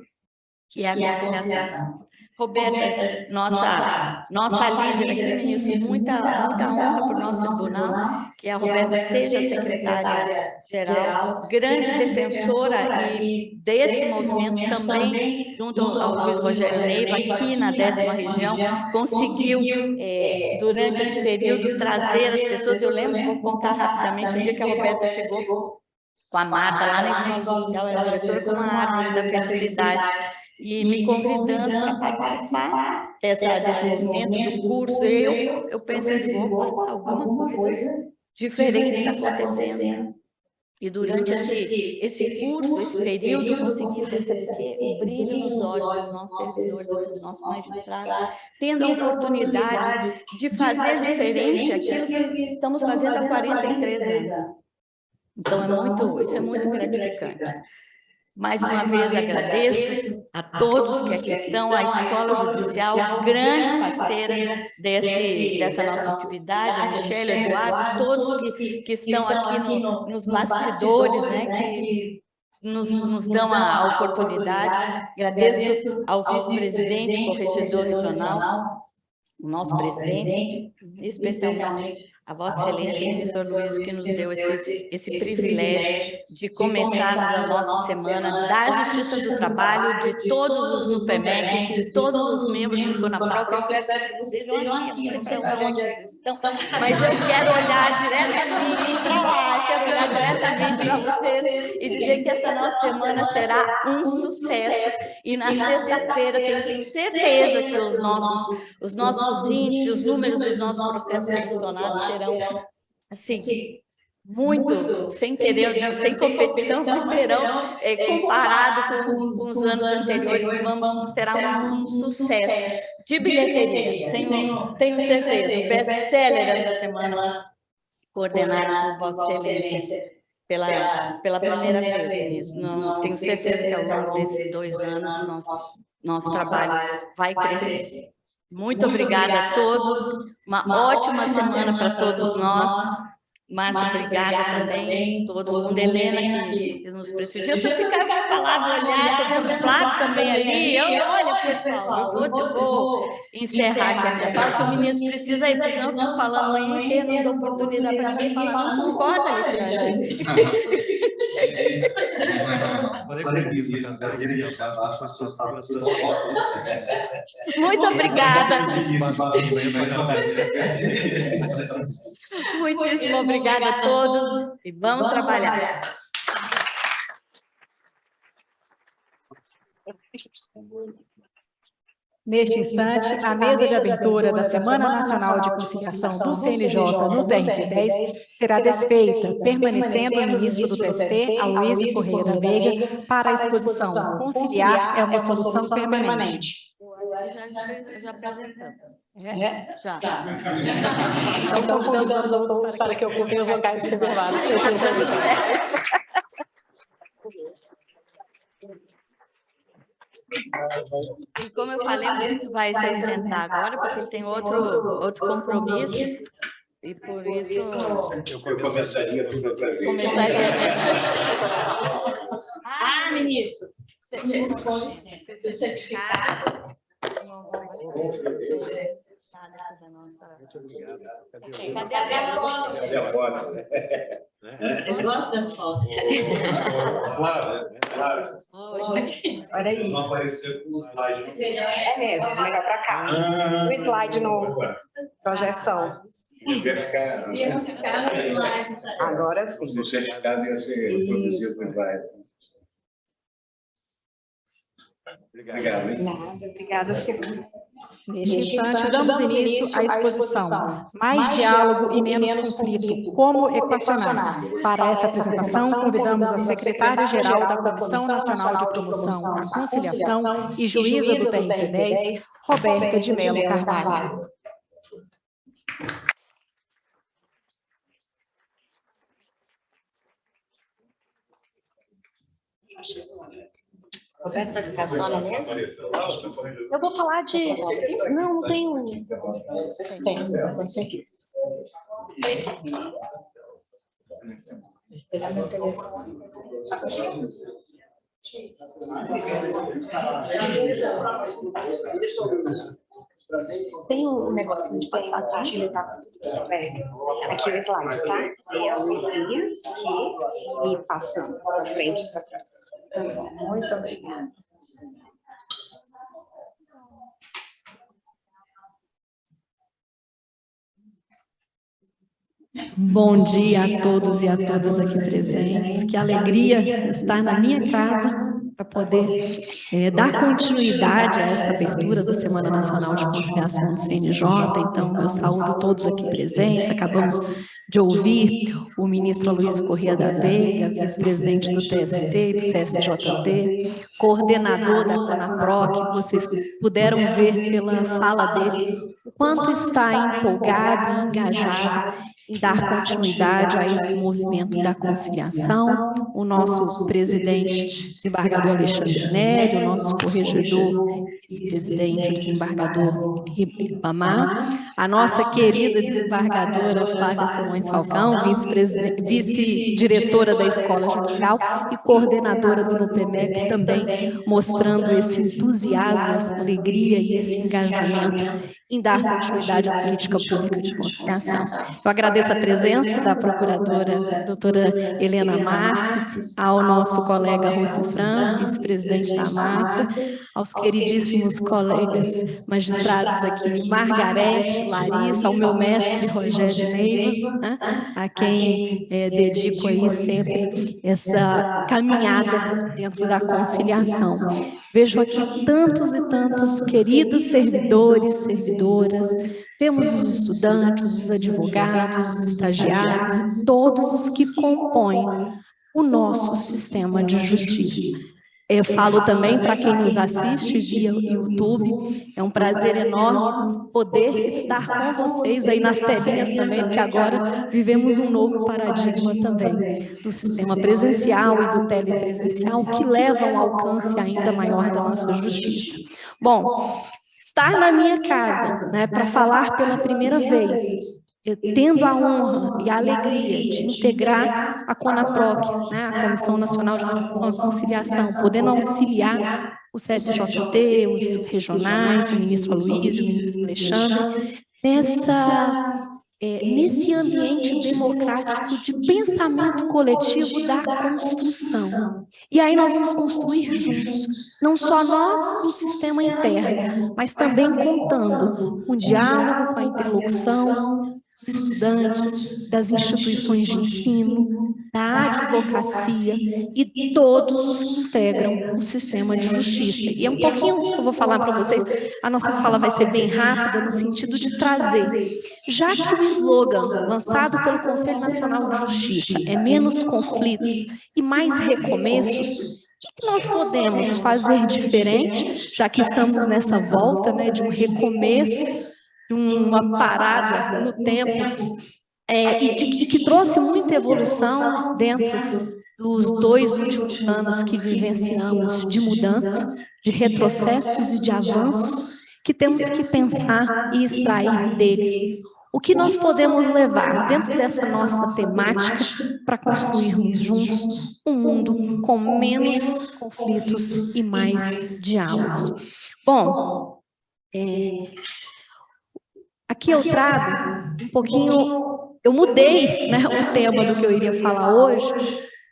que é a conciliação. Roberta, nossa líder aqui, ministro, muita honra para o nosso tribunal, que a Roberta seja secretária-geral, grande defensora e desse movimento também, junto ao juiz Rogério Neiva, aqui na 10ª região, conseguiu, durante esse período, trazer as pessoas. Eu lembro, vou contar rapidamente, o dia que a Roberta chegou com a Marta, lá na Escola Judicial, era diretora, com uma árvore da felicidade, e me convidando para participar desse movimento, do curso. Eu pensei, opa, alguma coisa diferente está acontecendo. E durante esse curso, esse período, eu consegui perceber o brilho nos olhos dos nossos servidores e dos nossos magistrados, tendo a oportunidade de fazer diferente aquilo que estamos fazendo há 43 anos. Então, isso é muito gratificante. Mais uma vez, agradeço a todos que aqui estão, a Escola Judicial, grande parceira dessa nossa atividade, a Michele, Eduardo, todos que estão aqui nos bastidores, né, que nos dão a oportunidade. Agradeço ao vice-presidente, corregedor regional, o nosso presidente, especialmente a Vossa Excelência, ministro Luiz, que nos deu esse privilégio de começarmos a nossa semana da Justiça do Trabalho, de todos os NUPEMECs, de todos os membros do CONAPROC. Eu espero que vocês estejam aqui, eu não sei para onde é que vocês estão, mas eu quero olhar diretamente para lá, quero olhar diretamente para vocês e dizer que essa nossa semana será um sucesso. E na sexta-feira tenho certeza que os nossos índices, os números dos nossos processos selecionados serão, assim, muito, sem competição, mas serão comparados com os anos anteriores, será um sucesso de bilheteria, tenho certeza. O best-seller essa semana, coordenado por Vossa Excelência, pela primeira vez, ministro. Tenho certeza que ao longo desses 2 anos, nosso trabalho vai crescer. Muito obrigada a todos, uma ótima semana para todos nós. Márcio, obrigada também, todo mundo, Helena, que nos prestigiou. Se eu ficar falando, olhar, estou vendo o Flávio também ali, olha, pessoal, eu vou encerrar aqui a minha fala, porque o ministro precisa ir, porque senão eu fico falando amanhã inteira, não dou oportunidade para ninguém falar, não concorda, Alexandre? Muito obrigada. Muitíssimo obrigada a todos e vamos trabalhar.
Neste instante, a mesa de abertura da Semana Nacional de Conciliação do CNJ no TRT10 será desfeita, permanecendo o ministro do TST, Aloysio Corrêa da Veiga, para a exposição Conciliar é uma solução permanente.
Já apresentamos.
Já. Então, convidamos a todos para que ocupem os locais reservados.
E como eu falei, o ministro vai se ausentar agora, porque ele tem outro compromisso, e por isso...
Eu começaria tudo outra vez.
Ministro, o certificado...
Muito obrigado.
Cadê a foto? Eu gosto das fotos.
Flávia.
Olha aí.
Não apareceu com o slide.
É mesmo, melhor para cá. O slide no projeção.
Ia ficar no slide.
Agora sim.
O certificado ia ser produzido por slide. Obrigado.
Nada, obrigada, senhor.
Neste instante, damos início à exposição Mais Diálogo e Menos Conflito, Como Equacionar. Para essa apresentação, convidamos a secretária-geral da Comissão Nacional de Promoção à Conciliação e juíza do TRT10, Roberta de Mello Carvalho.
Roberto vai ficar só na mesa? Eu vou falar de... Não tenho... Tem, mas tem aqui. Pegar meu telefone. Tem um negocinho de passar a utilizar aqui o slide, tá? É a luzinha aqui e passando para frente e para trás. Tá bom, muito obrigada.
Bom dia a todos e a todas aqui presentes. Que alegria estar na minha casa para poder dar continuidade a essa abertura da Semana Nacional de Conciliação do CNJ. Então, eu saúdo todos aqui presentes. Acabamos de ouvir o ministro Aloysio Corrêa da Veiga, vice-presidente do TST e do CSJT, coordenador da CONAPROC. Vocês puderam ver pela fala dele o quanto está empolgado e engajado em dar continuidade a esse movimento da conciliação. O nosso presidente, desembargador Alexandre Neri, o nosso corregedor, vice-presidente, o desembargador Ribamar, a nossa querida desembargadora Flávia Simões Falcão, vice-diretora da Escola Judicial e coordenadora do NUPEMEC, também mostrando esse entusiasmo, essa alegria e esse engajamento em dar continuidade à política pública de conciliação. Eu agradeço a presença da procuradora doutora Helena Marques, ao nosso colega Rússio Franco, vice-presidente da MACRA, aos queridíssimos colegas magistrados aqui, Margarete, Larissa, ao meu mestre Rogério Neiva, né, a quem dedico aí sempre essa caminhada dentro da conciliação. Vejo aqui tantos e tantos queridos servidores, servidoras, temos os estudantes, os advogados, os estagiários e todos os que compõem o nosso sistema de justiça. Eu falo também para quem nos assiste via YouTube, é um prazer enorme poder estar com vocês aí nas telinhas também, porque agora vivemos um novo paradigma também do sistema presencial e do telepresencial, que leva a um alcance ainda maior da nossa justiça. Bom, estar na minha casa, né, para falar pela primeira vez, tendo a honra e a alegria de integrar a CONAPROC, né, a Comissão Nacional de Conciliação, podendo auxiliar o CSJT, os regionais, o ministro Aloysio, o ministro Alexandre, nesse ambiente democrático de pensamento coletivo da construção. E aí nós vamos construir juntos, não só nós no sistema interno, mas também contando com o diálogo, com a interlocução dos estudantes, das instituições de ensino, da advocacia e todos os que integram o sistema de justiça. E é um pouquinho que eu vou falar para vocês, a nossa fala vai ser bem rápida no sentido de trazer, já que o slogan lançado pelo Conselho Nacional de Justiça é menos conflitos e mais recomeços, o que nós podemos fazer diferente, já que estamos nessa volta, né, de um recomeço, de uma parada no tempo, e que trouxe muita evolução dentro dos 2 últimos anos que vivenciamos de mudança, de retrocessos e de avanços, que temos que pensar e extrair deles. O que nós podemos levar dentro dessa nossa temática para construirmos juntos um mundo com menos conflitos e mais diálogos. Bom, aqui eu trago um pouquinho, eu mudei, né, o tema do que eu iria falar hoje,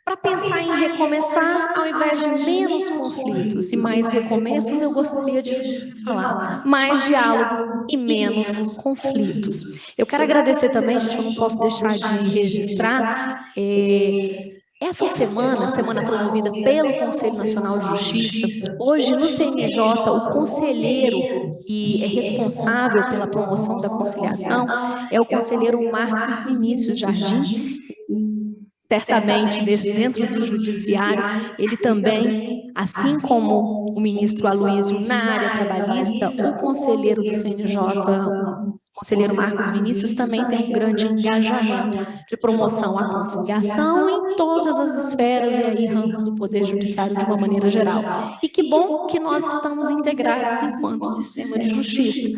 para pensar em recomeçar, ao invés de menos conflitos e mais recomeços, eu gostaria de falar mais diálogo e menos conflitos. Eu quero agradecer também, gente, eu não posso deixar de registrar, essa semana promovida pelo Conselho Nacional de Justiça, hoje no CNJ, o conselheiro que é responsável pela promoção da conciliação é o conselheiro Marcos Vinícius Jardim. Certamente, dentro do judiciário, ele também, assim como o ministro Aloysio na área trabalhista, o conselheiro do CNJ, o conselheiro Marcos Vinícius, também tem um grande engajamento de promoção à conciliação em todas as esferas e aí ramos do Poder Judiciário de uma maneira geral. E que bom que nós estamos integrados enquanto sistema de justiça.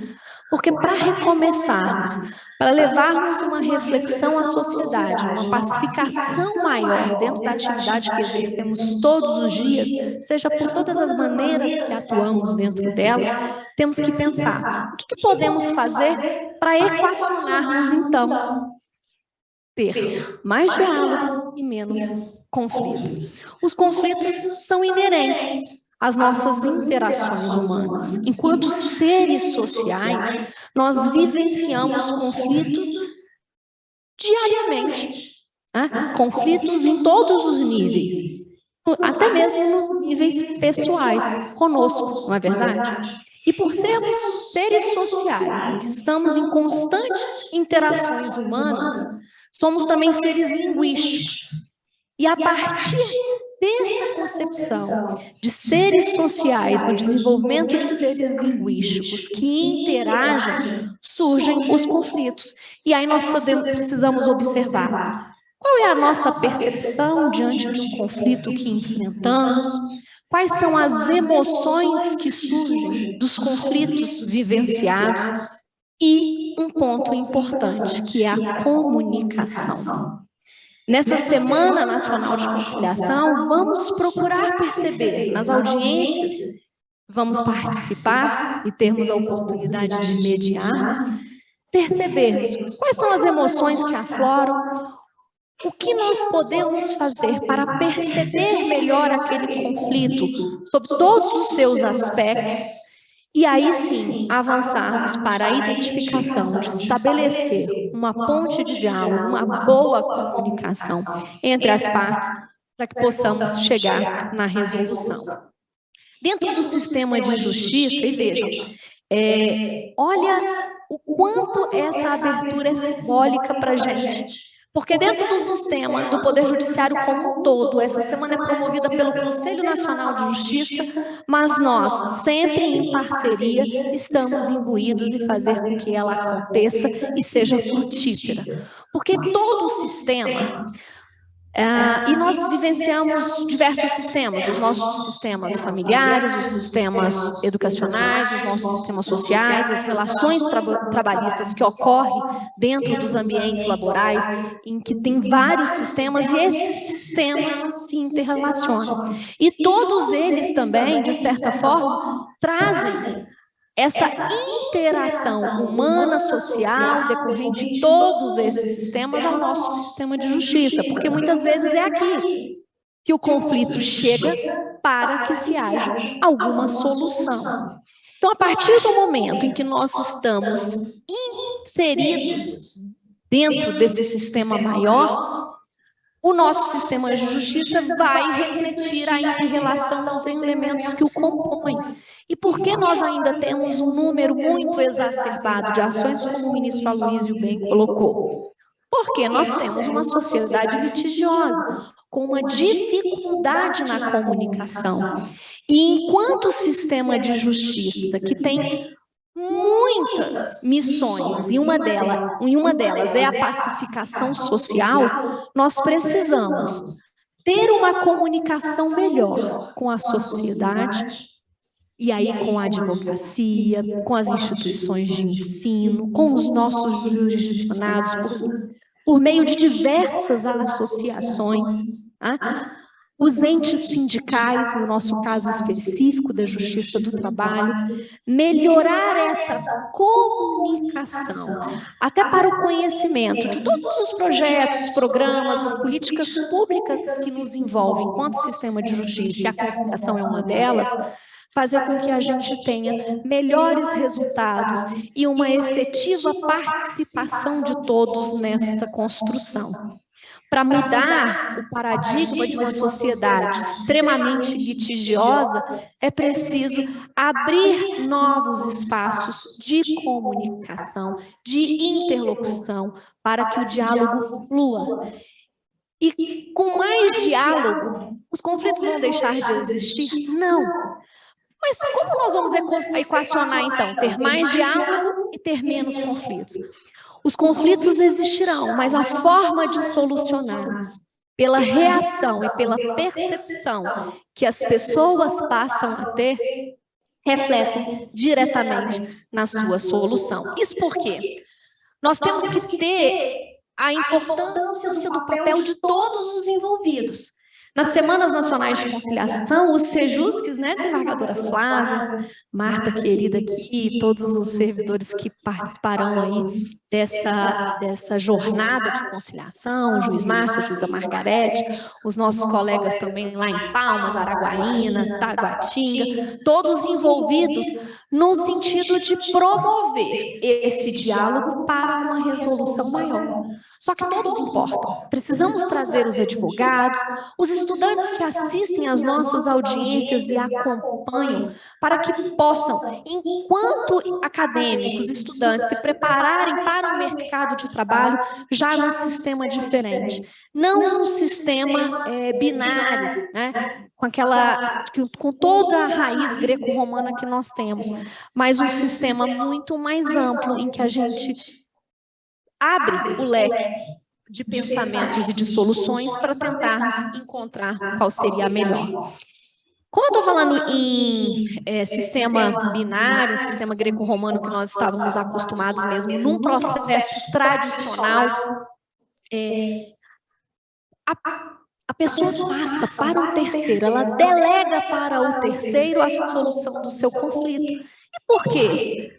Porque para recomeçarmos, para levarmos uma reflexão à sociedade, uma pacificação maior dentro da atividade que exercemos todos os dias, seja por todas as maneiras que atuamos dentro dela, temos que pensar, o que podemos fazer para equacionarmos, então, ter mais diálogo e menos conflitos. Os conflitos são inerentes às nossas interações humanas. Enquanto seres sociais, nós vivenciamos conflitos diariamente, né? Conflitos em todos os níveis. até mesmo nos níveis pessoais, conosco, não é verdade? E por sermos seres sociais, em que estamos em constantes interações humanas, somos também seres linguísticos. E a partir dessa concepção de seres sociais, no desenvolvimento de seres linguísticos que interagem, surgem os conflitos. E aí nós precisamos observar qual é a nossa percepção diante de um conflito que enfrentamos, quais são as emoções que surgem dos conflitos vivenciados e um ponto importante, que é a comunicação. Nessa Semana Nacional de Conciliação, vamos procurar perceber nas audiências, vamos participar e termos a oportunidade de mediarmos, percebermos quais são as emoções que afloram, o que nós podemos fazer para perceber melhor aquele conflito, sob todos os seus aspectos, e aí sim avançarmos para a identificação de estabelecer uma ponte de diálogo, uma boa comunicação entre as partes, para que possamos chegar na resolução. Dentro do sistema de justiça, e vejam, olha o quanto essa abertura é simbólica para a gente. Porque dentro do sistema do Poder Judiciário como um todo, essa semana é promovida pelo Conselho Nacional de Justiça, mas nós, sempre em parceria, estamos imbuídos em fazer com que ela aconteça e seja frutífera. Porque todo o sistema... e nós vivenciamos diversos sistemas, os nossos sistemas familiares, os sistemas educacionais, os nossos sistemas sociais, as relações trabalhistas que ocorrem dentro dos ambientes laborais, em que tem vários sistemas, e esses sistemas se interrelacionam. E todos eles também, de certa forma, trazem essa interação humana, social, decorrente de todos esses sistemas ao nosso sistema de justiça, porque muitas vezes é aqui que o conflito chega para que se haja alguma solução. Então, a partir do momento em que nós estamos inseridos dentro desse sistema maior, o nosso sistema de justiça vai refletir a inter-relação dos elementos que o compõem. E por que nós ainda temos um número muito exacerbado de ações, como o ministro Aloysio bem colocou? Porque nós temos uma sociedade litigiosa, com uma dificuldade na comunicação. E enquanto sistema de justiça, que tem muitas missões, e uma delas é a pacificação social, nós precisamos ter uma comunicação melhor com a sociedade, e aí com a advocacia, com as instituições de ensino, com os nossos jurisdicionados, por meio de diversas associações, os entes sindicais, no nosso caso específico da Justiça do Trabalho, melhorar essa comunicação, até para o conhecimento de todos os projetos, programas, das políticas públicas que nos envolvem enquanto sistema de justiça, e a conciliação é uma delas, fazer com que a gente tenha melhores resultados e uma efetiva participação de todos nesta construção. Para mudar o paradigma de uma sociedade extremamente litigiosa, é preciso abrir novos espaços de comunicação, de interlocução, para que o diálogo flua. E com mais diálogo, os conflitos vão deixar de existir? Não. Mas como nós vamos equacionar, então, ter mais diálogo e ter menos conflitos? Os conflitos existirão, mas a forma de solucioná-los, pela reação e pela percepção que as pessoas passam a ter, refletem diretamente na sua solução. Isso por quê? Nós temos que ter a importância do papel de todos os envolvidos. Nas Semanas Nacionais de Conciliação, os Sejusques, né, desembargadora Flávia, Marta, querida aqui, todos os servidores que participarão aí dessa jornada de conciliação, o juiz Márcio, a juíza Margarete, os nossos colegas também lá em Palmas, Araguaína, Taguatinga, todos envolvidos no sentido de promover esse diálogo para uma resolução maior. Só que todos importam. Precisamos trazer os advogados, os estudantes que assistem às nossas audiências e acompanham, para que possam, enquanto acadêmicos, estudantes, se prepararem para o mercado de trabalho já num sistema diferente, não num sistema binário, né? Com toda a raiz greco-romana que nós temos, mas um sistema muito mais amplo, em que a gente abre o leque de pensamentos e de soluções para tentarmos encontrar qual seria a melhor. Como eu estou falando em sistema binário, sistema greco-romano que nós estávamos acostumados mesmo, num processo tradicional, a pessoa passa para o terceiro, ela delega para o terceiro a solução do seu conflito. E por quê?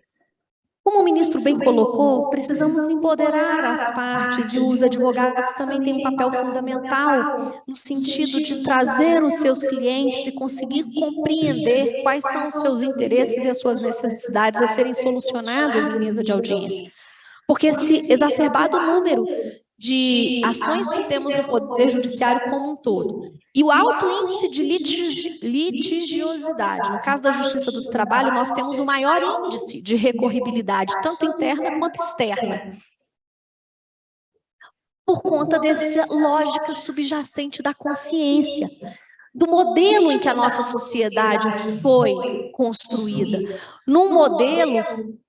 Como o ministro bem colocou, precisamos empoderar as partes, e os advogados também têm um papel fundamental no sentido de trazer os seus clientes e conseguir compreender quais são os seus interesses e as suas necessidades a serem solucionadas em mesa de audiência. Porque se exacerbado o número de ações que temos no Poder Judiciário como um todo, e o alto índice de litigiosidade, no caso da Justiça do Trabalho, nós temos o maior índice de recorribilidade, tanto interna quanto externa, por conta dessa lógica subjacente da consciência, do modelo em que a nossa sociedade foi construída, num modelo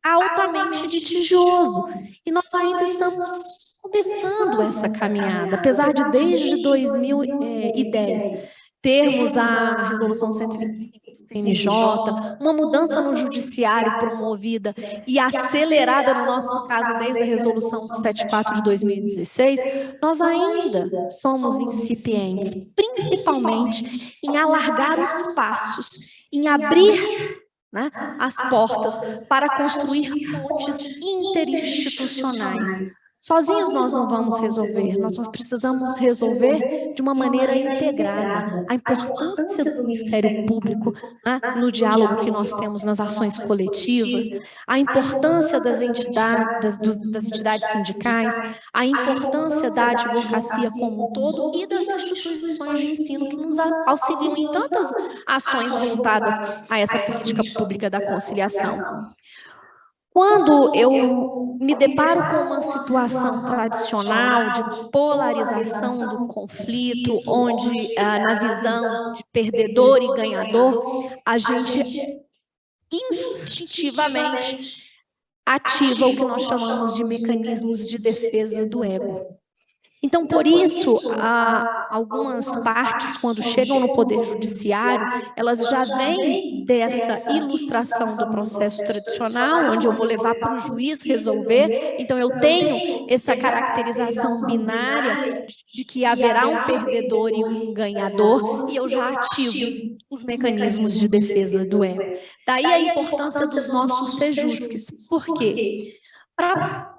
altamente litigioso, e nós ainda estamos começando essa caminhada, apesar de desde 2010 termos a resolução 125 do CNJ, uma mudança no judiciário promovida e acelerada, no nosso caso, desde a resolução 74 de 2016, nós ainda somos incipientes, principalmente em alargar os passos, em abrir, né, as portas para construir pontes interinstitucionais. Sozinhos nós não vamos resolver, nós precisamos resolver de uma maneira integrada. A importância do Ministério Público, né, no diálogo que nós temos nas ações coletivas, a importância das entidades sindicais, a importância da advocacia como um todo e das instituições de ensino que nos auxiliam em tantas ações voltadas a essa política pública da conciliação. Quando eu me deparo com uma situação tradicional de polarização do conflito, onde, na visão de perdedor e ganhador, a gente instintivamente ativa o que nós chamamos de mecanismos de defesa do ego. Então, por isso, algumas partes, quando chegam no Poder Judiciário, elas já vêm dessa ilustração do processo tradicional, onde eu vou levar para o juiz resolver. Então, eu tenho essa caracterização binária de que haverá um perdedor e um ganhador, e eu já ativo os mecanismos de defesa do ego. Daí a importância dos nossos sejusques. Por quê? Para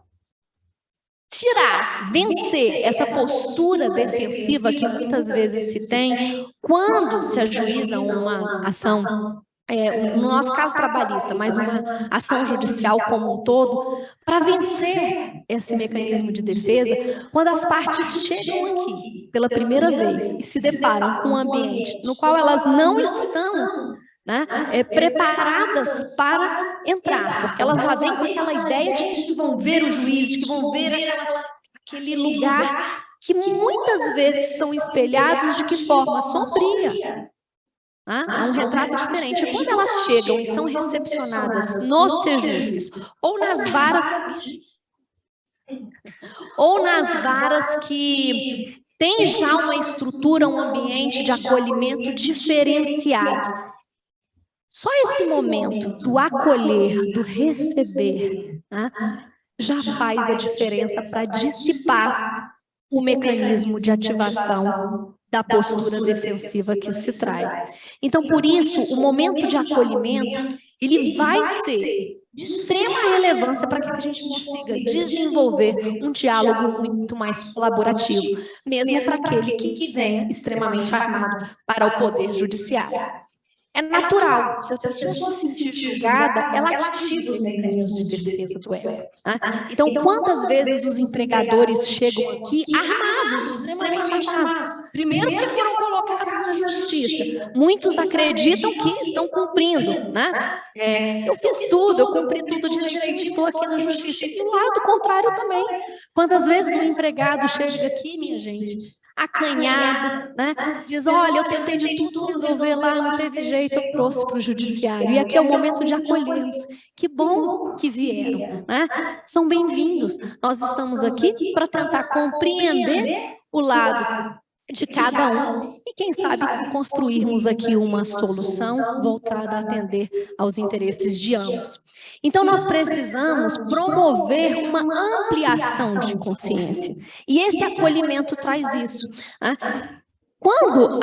vencer essa postura defensiva que muitas vezes se tem quando se ajuiza uma ação, no nosso caso trabalhista, mas uma ação judicial como um todo, para vencer esse mecanismo de defesa, quando as partes chegam aqui pela primeira vez e se deparam com um ambiente no qual elas não estão, né, preparadas para entrar, porque elas já vêm com aquela ideia de que vão ver o juiz, de que vão ver aquele lugar que muitas vezes são espelhados de que forma sombria. É um retrato diferente. Quando elas chegam e são recepcionadas nos sejusques ou nas varas que tem já uma estrutura, um ambiente de acolhimento diferenciado, só esse momento do acolher, do receber, né, já faz a diferença para dissipar o mecanismo de ativação da postura defensiva que se traz. Então, por isso, o momento de acolhimento, ele vai ser de extrema relevância para que a gente consiga desenvolver um diálogo muito mais colaborativo, mesmo para aquele que venha extremamente armado para o Poder Judiciário. É natural. Se a pessoa se sentir julgada, ela ativa os mecanismos de defesa do ego. Né? Então, quantas vezes os empregadores chegam aqui armados, extremamente armados? Primeiro porque foram colocados na justiça. Muitos acreditam que estão cumprindo. Né? Eu fiz tudo, eu cumpri tudo direitinho, estou aqui na justiça. E o lado contrário também. Quantas vezes o empregado chega aqui, minha gente, acanhado, né? Diz, olha, eu tentei de tudo resolver lá, não teve jeito, eu trouxe para o judiciário. E aqui é o momento de acolhê-los. Que bom que vieram, né? São bem-vindos. Nós estamos aqui para tentar compreender o lado de cada um e, quem sabe, construirmos aqui uma solução voltada a atender aos interesses de ambos. Então, nós precisamos promover uma ampliação de consciência. E esse acolhimento traz isso. Né? Quando,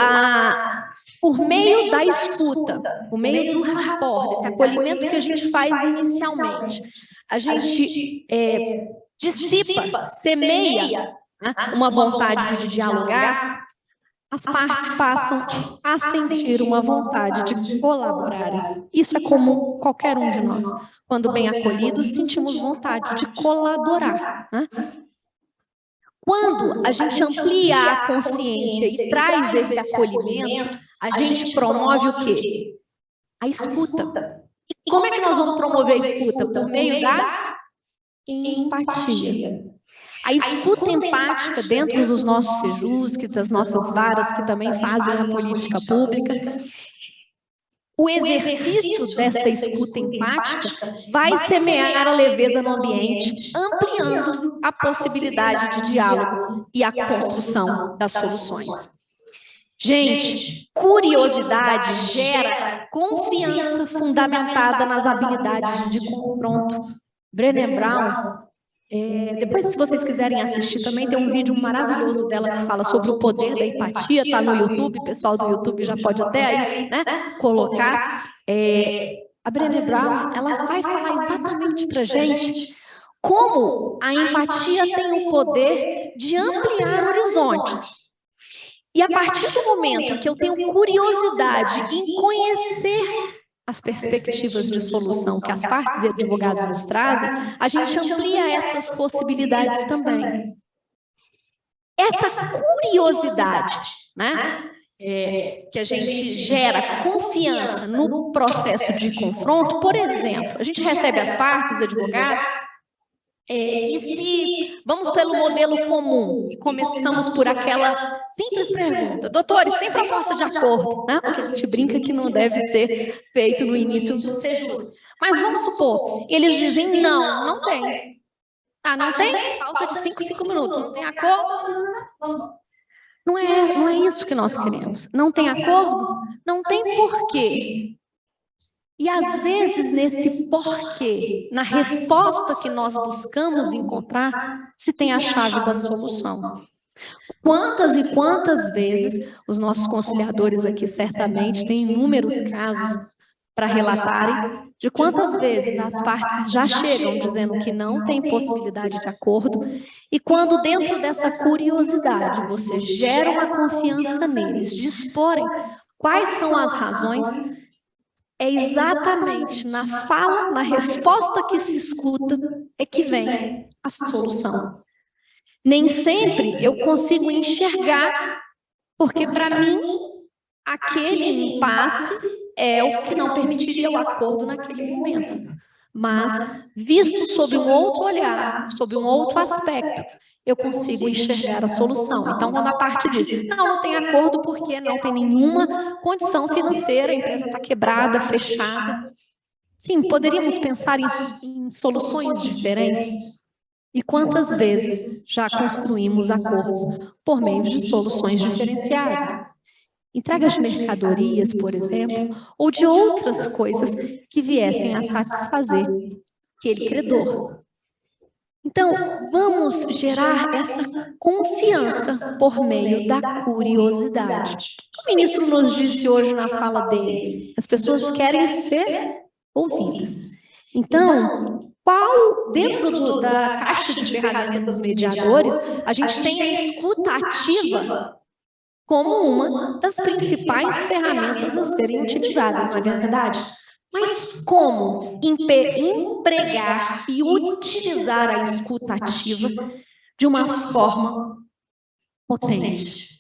por meio da escuta, por meio do rapport, desse acolhimento que a gente faz inicialmente, a gente dissipa, semeia, né, uma vontade de dialogar, as partes passam a sentir uma vontade de colaborarem. Isso é comum a qualquer um de nós. Quando bem acolhidos, sentimos vontade de colaborar. Né? Quando a gente amplia a consciência e traz esse acolhimento, a gente promove o quê? A escuta. E como é que nós vamos promover a escuta? Por meio da empatia. A escuta empática dentro dos nossos sejus, das nossas varas que também fazem a política pública, o exercício dessa escuta empática vai semear a leveza no ambiente, ampliando a possibilidade de diálogo e a construção das soluções. Gente, curiosidade gera confiança fundamentada nas habilidades de confronto. Brené Brown, depois, se vocês quiserem assistir também, tem um vídeo maravilhoso dela que fala sobre o poder da empatia, está no YouTube, o pessoal do YouTube já pode até aí, né, colocar. A Brené Brown, ela vai falar exatamente para a gente como a empatia tem o poder de ampliar horizontes. E a partir do momento que eu tenho curiosidade em conhecer as perspectivas de solução que as partes e advogados nos trazem, a gente amplia essas possibilidades também. Essa curiosidade, né, que a gente gera confiança no processo de confronto, por exemplo, a gente recebe as partes, os advogados, e se vamos pelo modelo comum e começamos por aquela simples pergunta, doutores, tem proposta de acordo? Né? Porque a gente brinca que não deve ser feito no início do sejus. Mas vamos supor, eles dizem não tem. Ah, não tem? Falta de 5 minutos, não tem acordo? Não é isso que nós queremos. Não tem acordo? Não tem porquê. E às vezes, nesse porquê, na resposta que nós buscamos encontrar, se tem a chave da solução. Quantas e quantas vezes os nossos conciliadores aqui certamente têm inúmeros casos para relatarem de quantas vezes as partes já chegam dizendo que não tem possibilidade de acordo e quando dentro dessa curiosidade você gera uma confiança neles de exporem quais são as razões, é exatamente na fala, na resposta que se escuta, é que vem a solução. Nem sempre eu consigo enxergar, porque para mim, aquele impasse é o que não permitiria o acordo naquele momento. Mas, visto sob um outro olhar, sob um outro aspecto, eu consigo enxergar a solução. Então, quando a parte diz, não tem acordo porque não tem nenhuma condição financeira, a empresa está quebrada, fechada. Sim, poderíamos pensar em soluções diferentes. E quantas vezes já construímos acordos por meio de soluções diferenciadas? Entregas de mercadorias, por exemplo, ou de outras coisas que viessem a satisfazer aquele credor. Então, vamos gerar essa confiança por meio da curiosidade. O ministro nos disse hoje na fala dele, as pessoas querem ser ouvidas. Então, dentro da caixa de ferramenta dos mediadores, a gente tem a escuta ativa como uma das principais ferramentas a serem utilizadas, não é verdade? Mas como empregar e utilizar a escuta ativa de uma forma potente?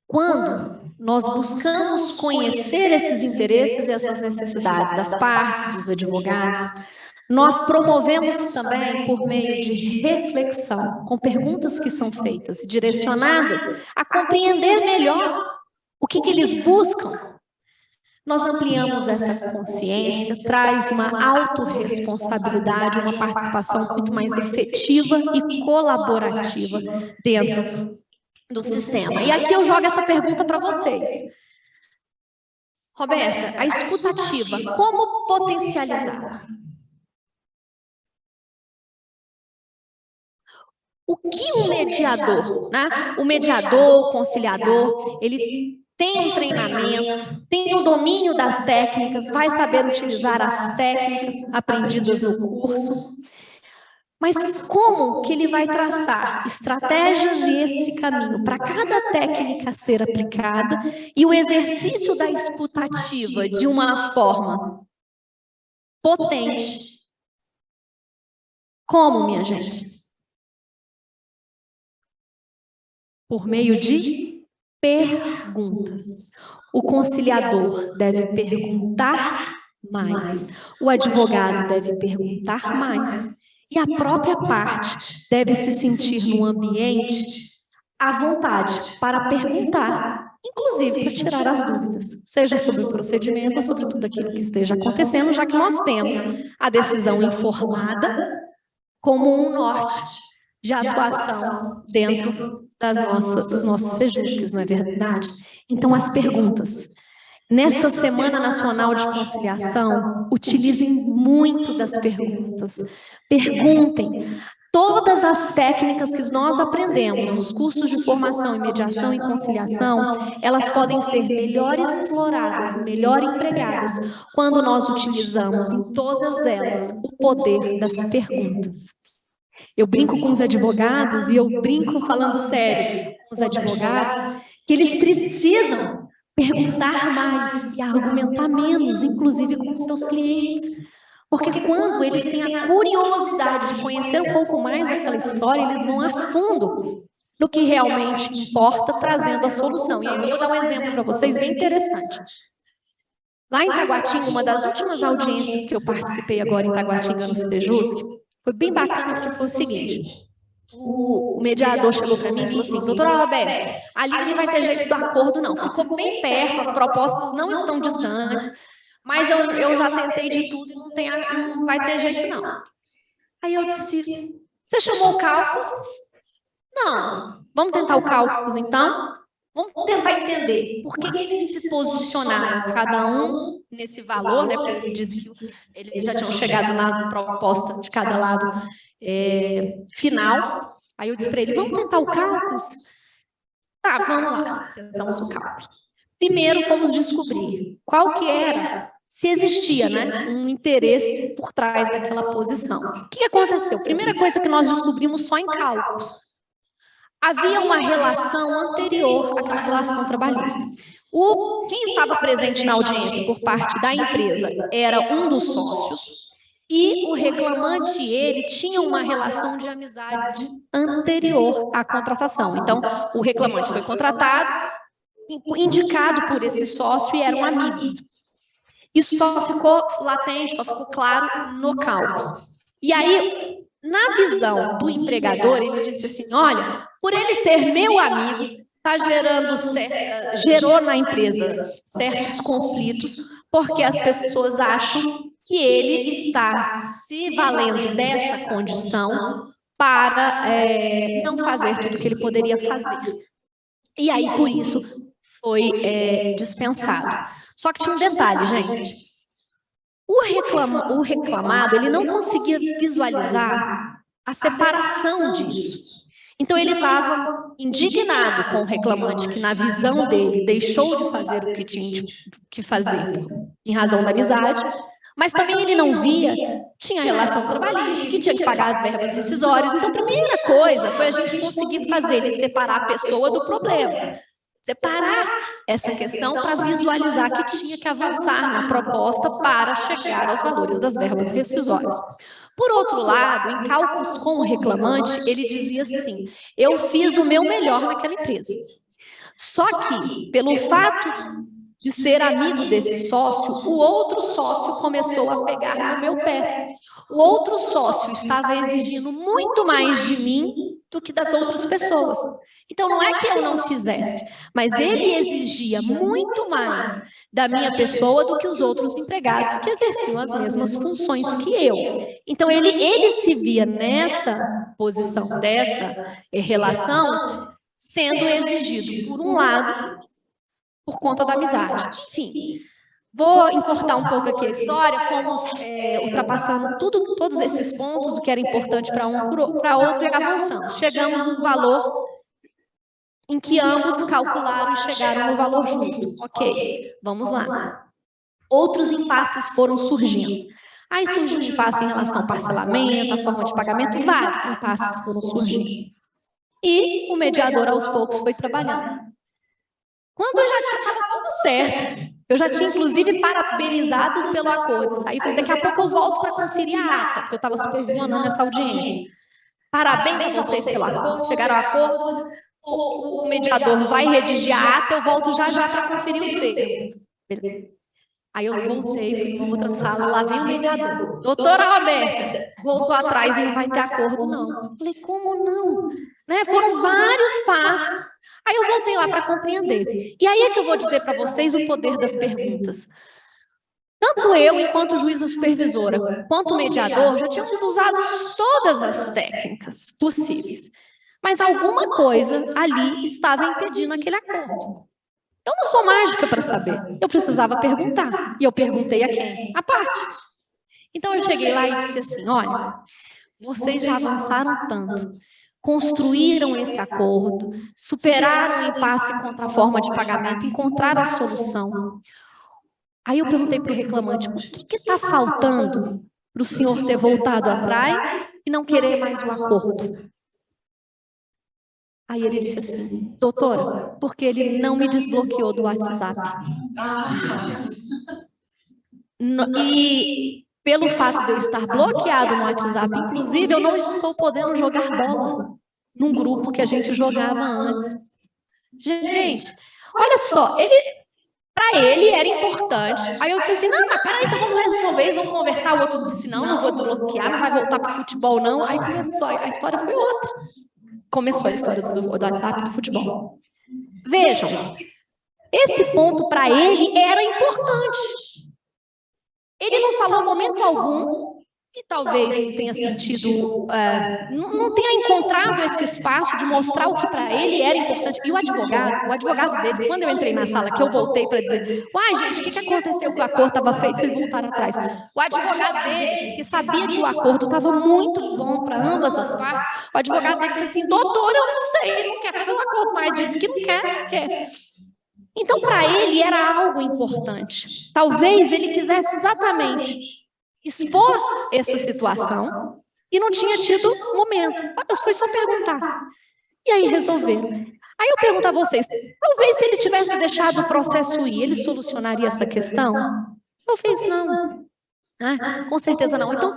Quando nós buscamos conhecer esses interesses e essas necessidades das partes, dos advogados, nós promovemos também por meio de reflexão, com perguntas que são feitas e direcionadas a compreender melhor o que eles buscam. Nós ampliamos essa consciência, traz uma autorresponsabilidade, uma participação muito mais efetiva e colaborativa dentro do sistema. E aqui eu jogo essa pergunta para vocês. Roberta, a escuta ativa, como potencializar? O que o mediador, né? O mediador, o conciliador, ele tem um treinamento, tem o domínio das técnicas, vai saber utilizar as técnicas aprendidas no curso. Mas como que ele vai traçar estratégias e esse caminho para cada técnica ser aplicada e o exercício da escuta ativa de uma forma potente? Como, minha gente? Por meio de perguntas. O conciliador deve perguntar mais, o advogado deve perguntar mais. E a própria parte deve se sentir no ambiente à vontade para perguntar, inclusive para tirar as dúvidas, seja sobre o procedimento ou sobre tudo aquilo que esteja acontecendo, já que nós temos a decisão informada como um norte de atuação dentro dos nossos sejusques, não é verdade? Então, as perguntas. Nessa Semana Nacional de Conciliação, utilizem muito das perguntas. Perguntem. Todas as técnicas que nós aprendemos nos cursos de formação em mediação e conciliação, elas podem ser melhor exploradas, melhor empregadas, quando nós utilizamos em todas elas o poder das perguntas. Eu brinco com os advogados e eu brinco falando sério com os advogados que eles precisam perguntar mais e argumentar menos, inclusive com seus clientes. Porque quando eles têm a curiosidade de conhecer um pouco mais daquela história, eles vão a fundo no que realmente importa, trazendo a solução. E aí eu vou dar um exemplo para vocês bem interessante. Lá em Taguatinga, uma das últimas audiências que eu participei agora em Taguatinga, no Sejusc, foi bem bacana porque foi o seguinte. O mediador chegou para mim e falou assim: doutora Roberta, ali não vai ter jeito do acordo não, ficou bem perto, as propostas não estão distantes, mas eu já tentei de tudo e não vai ter jeito não. Aí eu disse: você chamou o cálculos? Não. Vamos tentar o cálculos então? Vamos tentar entender por que eles se posicionaram, cada um nesse valor, né? Porque ele disse que eles já tinham chegado na proposta de cada lado final. Aí eu disse para ele: vamos tentar o cálculos? Tá, vamos lá, tentamos o cálculo. Primeiro fomos descobrir qual que era, se existia, né, um interesse por trás daquela posição. O que aconteceu? Primeira coisa que nós descobrimos só em cálculos. Havia uma relação anterior àquela relação trabalhista. Quem estava presente na audiência por parte da empresa era um dos sócios e o reclamante, ele tinha uma relação de amizade anterior à contratação. Então, o reclamante foi contratado, indicado por esse sócio e eram amigos. Isso só ficou latente, só ficou claro no cálculo. E aí, na visão do empregador, ele disse assim: olha, por ele ser meu amigo, gerou na empresa certos conflitos, porque as pessoas acham que ele está se valendo dessa condição para não fazer tudo o que ele poderia fazer. E aí, por isso, foi dispensado. Só que tinha um detalhe, gente. O reclamado, ele não conseguia visualizar a separação disso. Então, ele estava indignado com o reclamante, que na visão dele deixou de fazer o que tinha que fazer em razão da amizade, Mas também ele não via, tinha relação trabalhista, que tinha que pagar as verbas rescisórias. Então, a primeira coisa foi a gente conseguir fazer ele separar a pessoa do problema. Separar essa questão para visualizar que tinha que avançar na proposta para chegar aos valores das verbas rescisórias. Por outro lado, em cálculos com o reclamante, ele dizia assim, eu fiz o meu melhor naquela empresa. Só que, pelo fato de ser amigo desse sócio, o outro sócio começou a pegar no meu pé. O outro sócio estava exigindo muito mais de mim do que das outras pessoas. Então, não é que eu não fizesse, mas ele exigia muito mais da minha pessoa do que os outros empregados que exerciam as mesmas funções que eu. Então, ele se via nessa posição, dessa relação, sendo exigido, por um lado, por conta da amizade. Enfim, vou encurtar um pouco aqui a história, fomos ultrapassando todos esses pontos, o que era importante para um, para outro, e avançando. Chegamos num valor em que ambos calcularam e chegaram no valor justo. Ok, vamos lá. Outros impasses foram surgindo. Aí surgiu um impasse em relação ao parcelamento, a forma de pagamento, vários impasses foram surgindo. E o mediador, aos poucos, foi trabalhando. Quando já estava tudo certo, eu já tinha, inclusive, parabenizados pelo acordo. Saí, falei, daqui a pouco eu volto para conferir a ata, porque eu estava supervisionando essa audiência. Parabéns a vocês pelo acordo, chegaram ao acordo. O mediador vai redigir a ata, eu volto já para conferir os termos. Beleza. Aí eu voltei, fui para outra sala, lá vem o mediador. Doutora Roberta, voltou atrás e não vai ter acordo, não. Falei, como não? Né? Foram vários passos. Aí eu voltei lá para compreender. E aí é que eu vou dizer para vocês o poder das perguntas. Tanto eu, enquanto juíza supervisora, quanto o mediador, já tínhamos usado todas as técnicas possíveis. Mas alguma coisa ali estava impedindo aquele acordo. Eu não sou mágica para saber. Eu precisava perguntar. E eu perguntei a quem? A parte. Então eu cheguei lá e disse assim, olha, vocês já avançaram tanto, construíram esse acordo, superaram o impasse contra a forma de pagamento, encontraram a solução. Aí eu perguntei para o reclamante, o que está faltando para o senhor ter voltado atrás e não querer mais o acordo? Aí ele disse assim, doutora, porque ele não me desbloqueou do WhatsApp. E pelo fato de eu estar bloqueado no WhatsApp, inclusive, eu não estou podendo jogar bola num grupo que a gente jogava antes. Gente, olha só, para ele era importante. Aí eu disse assim, não, mas peraí, então vamos resolver isso, vamos conversar. O outro disse, não vou desbloquear, não vai voltar para o futebol, não. Aí começou, a história foi outra. Começou a história do WhatsApp e do futebol. Vejam, esse ponto para ele era importante. Ele não falou momento algum, e talvez não tenha sentido, não tenha encontrado esse espaço de mostrar o que para ele era importante. E o advogado dele, quando eu entrei na sala, que eu voltei para dizer, uai, gente, o que aconteceu que o acordo estava feito, vocês voltaram atrás? O advogado dele, que sabia que o acordo estava muito bom para ambas as partes, o advogado dele disse assim, doutor, eu não sei, ele não quer fazer um acordo, mas disse que não quer. Então, para ele, era algo importante. Talvez ele quisesse exatamente expor essa situação e não tinha tido momento. Foi só perguntar. E aí resolveram. Aí eu pergunto a vocês, talvez se ele tivesse deixado o processo ir, ele solucionaria essa questão? Talvez não. Com certeza não. Então,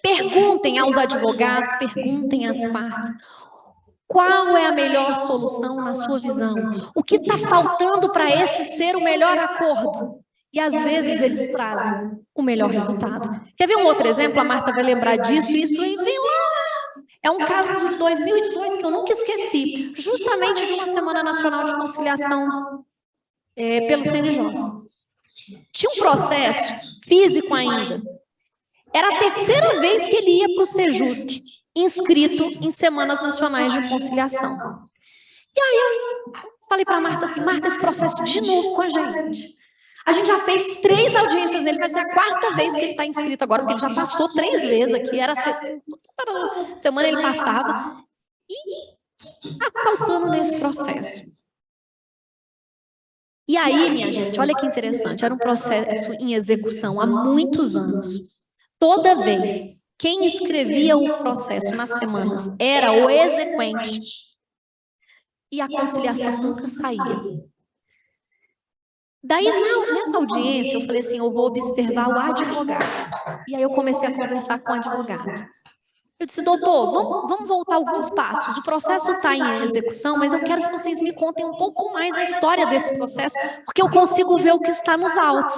perguntem aos advogados, perguntem às partes. Qual é a melhor solução na sua visão? O que está faltando para esse ser o melhor acordo? E às vezes eles trazem o melhor resultado. Quer ver um outro exemplo? A Marta vai lembrar disso. Isso aí vem lá. É um caso de 2018 que eu nunca esqueci. Justamente de uma Semana Nacional de Conciliação pelo CNJ. Tinha um processo físico ainda. Era a terceira vez que ele ia para o Sejusc, inscrito em Semanas Nacionais de Conciliação. E aí eu falei para a Marta assim, Marta, esse processo de novo com a gente. A gente já fez 3 audiências nele, vai ser a 4ª vez que ele está inscrito agora, porque ele já passou 3 vezes aqui, toda semana ele passava. E está faltando nesse processo E aí, minha gente, olha que interessante, era um processo em execução há muitos anos. Toda vez, quem escrevia o processo nas semanas era o exequente. E a conciliação nunca saía. Daí, nessa audiência, eu falei assim, eu vou observar o advogado. E aí eu comecei a conversar com o advogado. Eu disse, doutor, vamos voltar alguns passos. O processo está em execução, mas eu quero que vocês me contem um pouco mais a história desse processo, porque eu consigo ver o que está nos autos.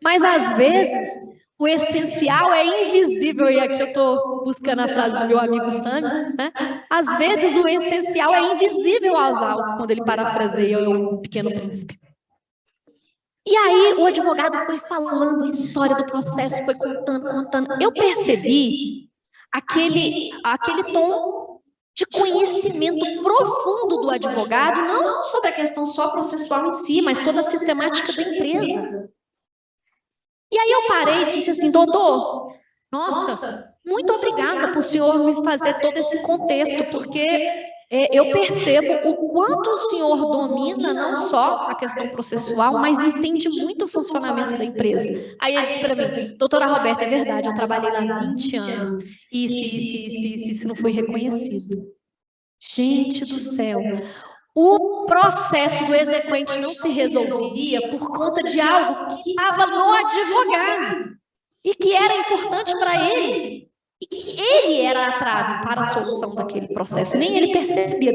Mas, às vezes, o essencial é invisível. E aqui eu estou buscando a frase do meu amigo Sami, né? Às vezes, o essencial é invisível aos autos, quando ele parafraseia o Pequeno Príncipe. E aí, o advogado foi falando a história do processo, foi contando. Eu percebi aquele tom de conhecimento profundo do advogado, não sobre a questão só processual em si, mas toda a sistemática da empresa. E aí eu parei e disse assim, doutor, nossa, muito obrigada por o senhor me fazer todo esse contexto, porque eu percebo o quanto o senhor domina não só a questão processual, mas entende muito o funcionamento da empresa. Aí ele disse para mim, doutora Roberta, é verdade, eu trabalhei lá há 20 anos, e isso não foi reconhecido. Gente do céu, o processo do exequente não se resolvia por conta de algo que estava no advogado, e que era importante para ele. E que ele era a trave para a solução daquele processo. Nem ele percebia.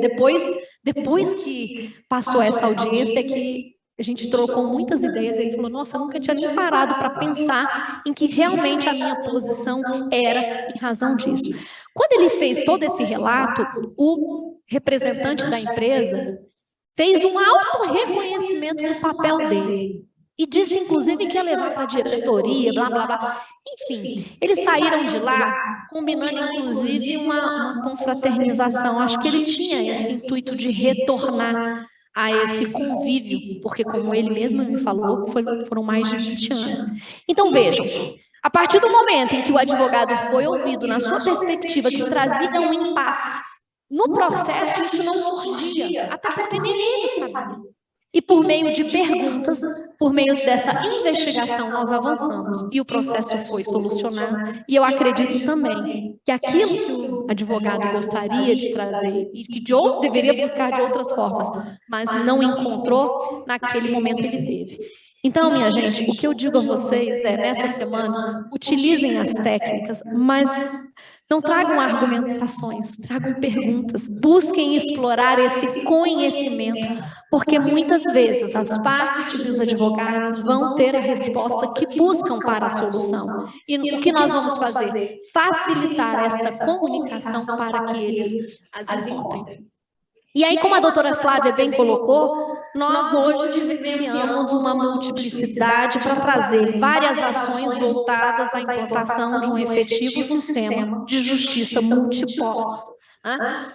Depois que passou essa audiência, que a gente trocou muitas ideias, ele falou, nossa, nunca tinha nem parado para pensar em que realmente a minha posição era em razão disso. Quando ele fez todo esse relato, o representante da empresa fez um auto-reconhecimento do papel dele. E disse, inclusive, que ia levar para a diretoria, blá, blá, blá. Enfim, eles saíram de lá combinando, inclusive, uma confraternização. Acho que ele tinha esse intuito de retornar a esse convívio, porque, como ele mesmo me falou, foram mais de 20 anos. Então, vejam, a partir do momento em que o advogado foi ouvido na sua perspectiva, que trazia um impasse no processo, isso não surgia, até porque nem ele sabia. E por meio de perguntas, por meio dessa investigação, nós avançamos. E o processo foi solucionado. E eu acredito também que aquilo que o advogado gostaria de trazer, e que deveria buscar de outras formas, mas não encontrou, naquele momento ele teve. Então, minha gente, o que eu digo a vocês é, nessa semana, utilizem as técnicas, mas não tragam argumentações, tragam perguntas, busquem explorar esse conhecimento, porque muitas vezes as partes e os advogados vão ter a resposta que buscam para a solução. E o que nós vamos fazer? Facilitar essa comunicação para que eles as encontrem. E aí, como a doutora Flávia bem colocou, nós hoje vivenciamos uma multiplicidade para trazer várias ações voltadas à implantação de um efetivo sistema de justiça multiportas.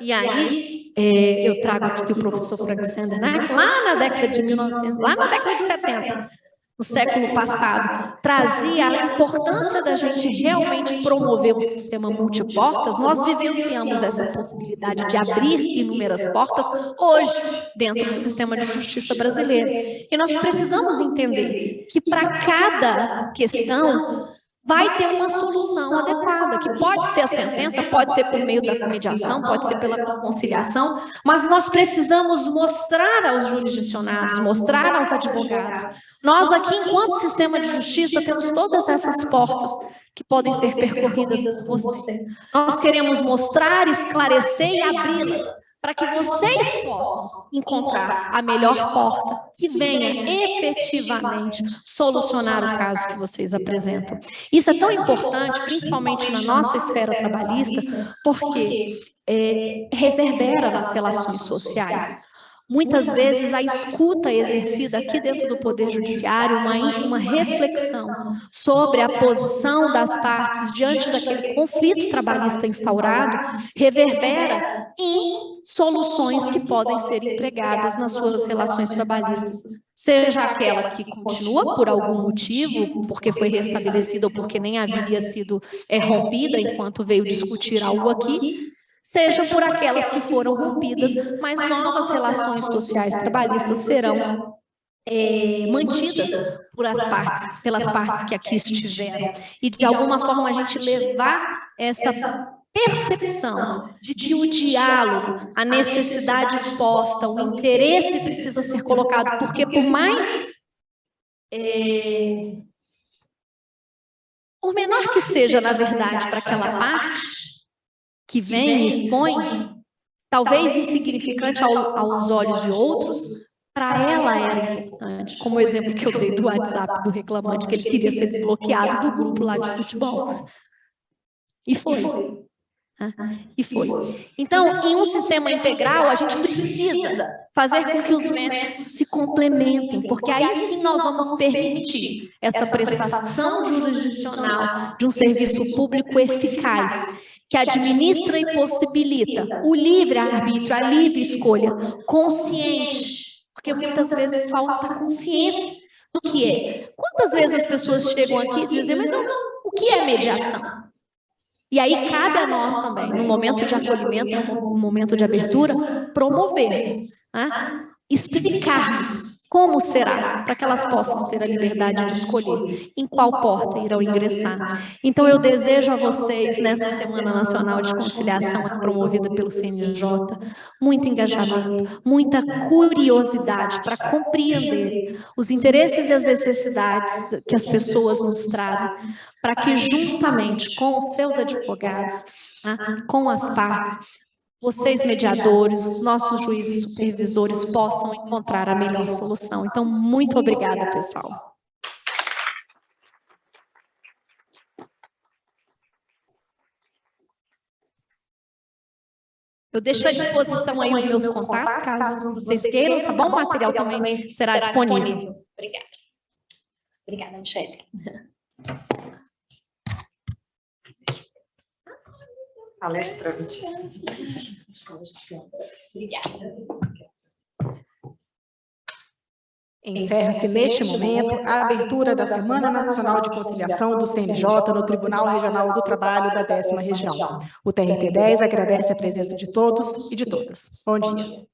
E aí, eu trago aqui o professor Frank Sander, né? Lá na década de 1900, lá na década de 70, no século passado, trazia a importância da gente realmente promover um sistema multiportas. Nós vivenciamos essa possibilidade de abrir inúmeras portas hoje, dentro do sistema de justiça brasileiro. E nós precisamos entender que para cada questão vai ter uma solução adequada, que pode ser a sentença, pode ser por meio da mediação, pode ser pela conciliação, mas nós precisamos mostrar aos jurisdicionados, mostrar aos advogados. Nós aqui, enquanto sistema de justiça, temos todas essas portas que podem ser percorridas por vocês. Nós queremos mostrar, esclarecer e abri-las, para que vocês possam encontrar a melhor porta que venha efetivamente solucionar o caso que vocês apresentam. Isso é tão importante, principalmente na nossa esfera trabalhista, porque reverbera nas relações sociais. Muitas vezes a escuta exercida aqui dentro do Poder Judiciário, uma reflexão sobre a posição das partes diante daquele conflito trabalhista instaurado, reverbera em soluções que podem ser empregadas nas suas relações trabalhistas. Seja aquela que continua por algum motivo, porque foi restabelecida ou porque nem havia sido rompida enquanto veio discutir algo aqui, seja por aquelas que foram rompidas, mas novas relações sociais trabalhistas serão mantidas pelas partes que aqui estiveram, e de alguma forma a gente levar essa percepção de que o diálogo, a necessidade exposta, o interesse precisa ser colocado, porque por mais por menor que seja, na verdade, para aquela parte que vem e expõe, talvez insignificante aos olhos de outros, para ela era importante, como o exemplo que eu dei do WhatsApp do reclamante, que ele queria ser desbloqueado do grupo lá de futebol. E foi. E foi. Então, em um sistema integral, a gente precisa fazer com que os métodos se complementem, porque aí sim nós vamos permitir essa prestação jurisdicional de um serviço público eficaz, que administra e possibilita o livre-arbítrio, a livre escolha, consciente, porque muitas vezes falta consciência do que é. Quantas vezes as pessoas chegam aqui e dizem, mas o que é mediação? E aí cabe a nós também, no momento de acolhimento, no momento de abertura, promovermos, explicarmos como será, para que elas possam ter a liberdade de escolher em qual porta irão ingressar. Então, eu desejo a vocês, nessa Semana Nacional de Conciliação, promovida pelo CNJ, muito engajamento, muita curiosidade para compreender os interesses e as necessidades que as pessoas nos trazem, para que, juntamente com os seus advogados, com as partes, vocês, mediadores, os nossos juízes supervisores, possam encontrar a melhor solução. Então, muito obrigada, pessoal. Eu deixo à disposição aí os meus contatos, caso vocês queiram, tá bom? O material também será disponível.
Obrigada. Obrigada, Michele. Palestrante. Obrigada.
Encerra-se neste momento a abertura da Semana Nacional de Conciliação do CNJ no Tribunal Regional do Trabalho da 10ª Região. O TRT 10 agradece a presença de todos e de todas. Bom dia.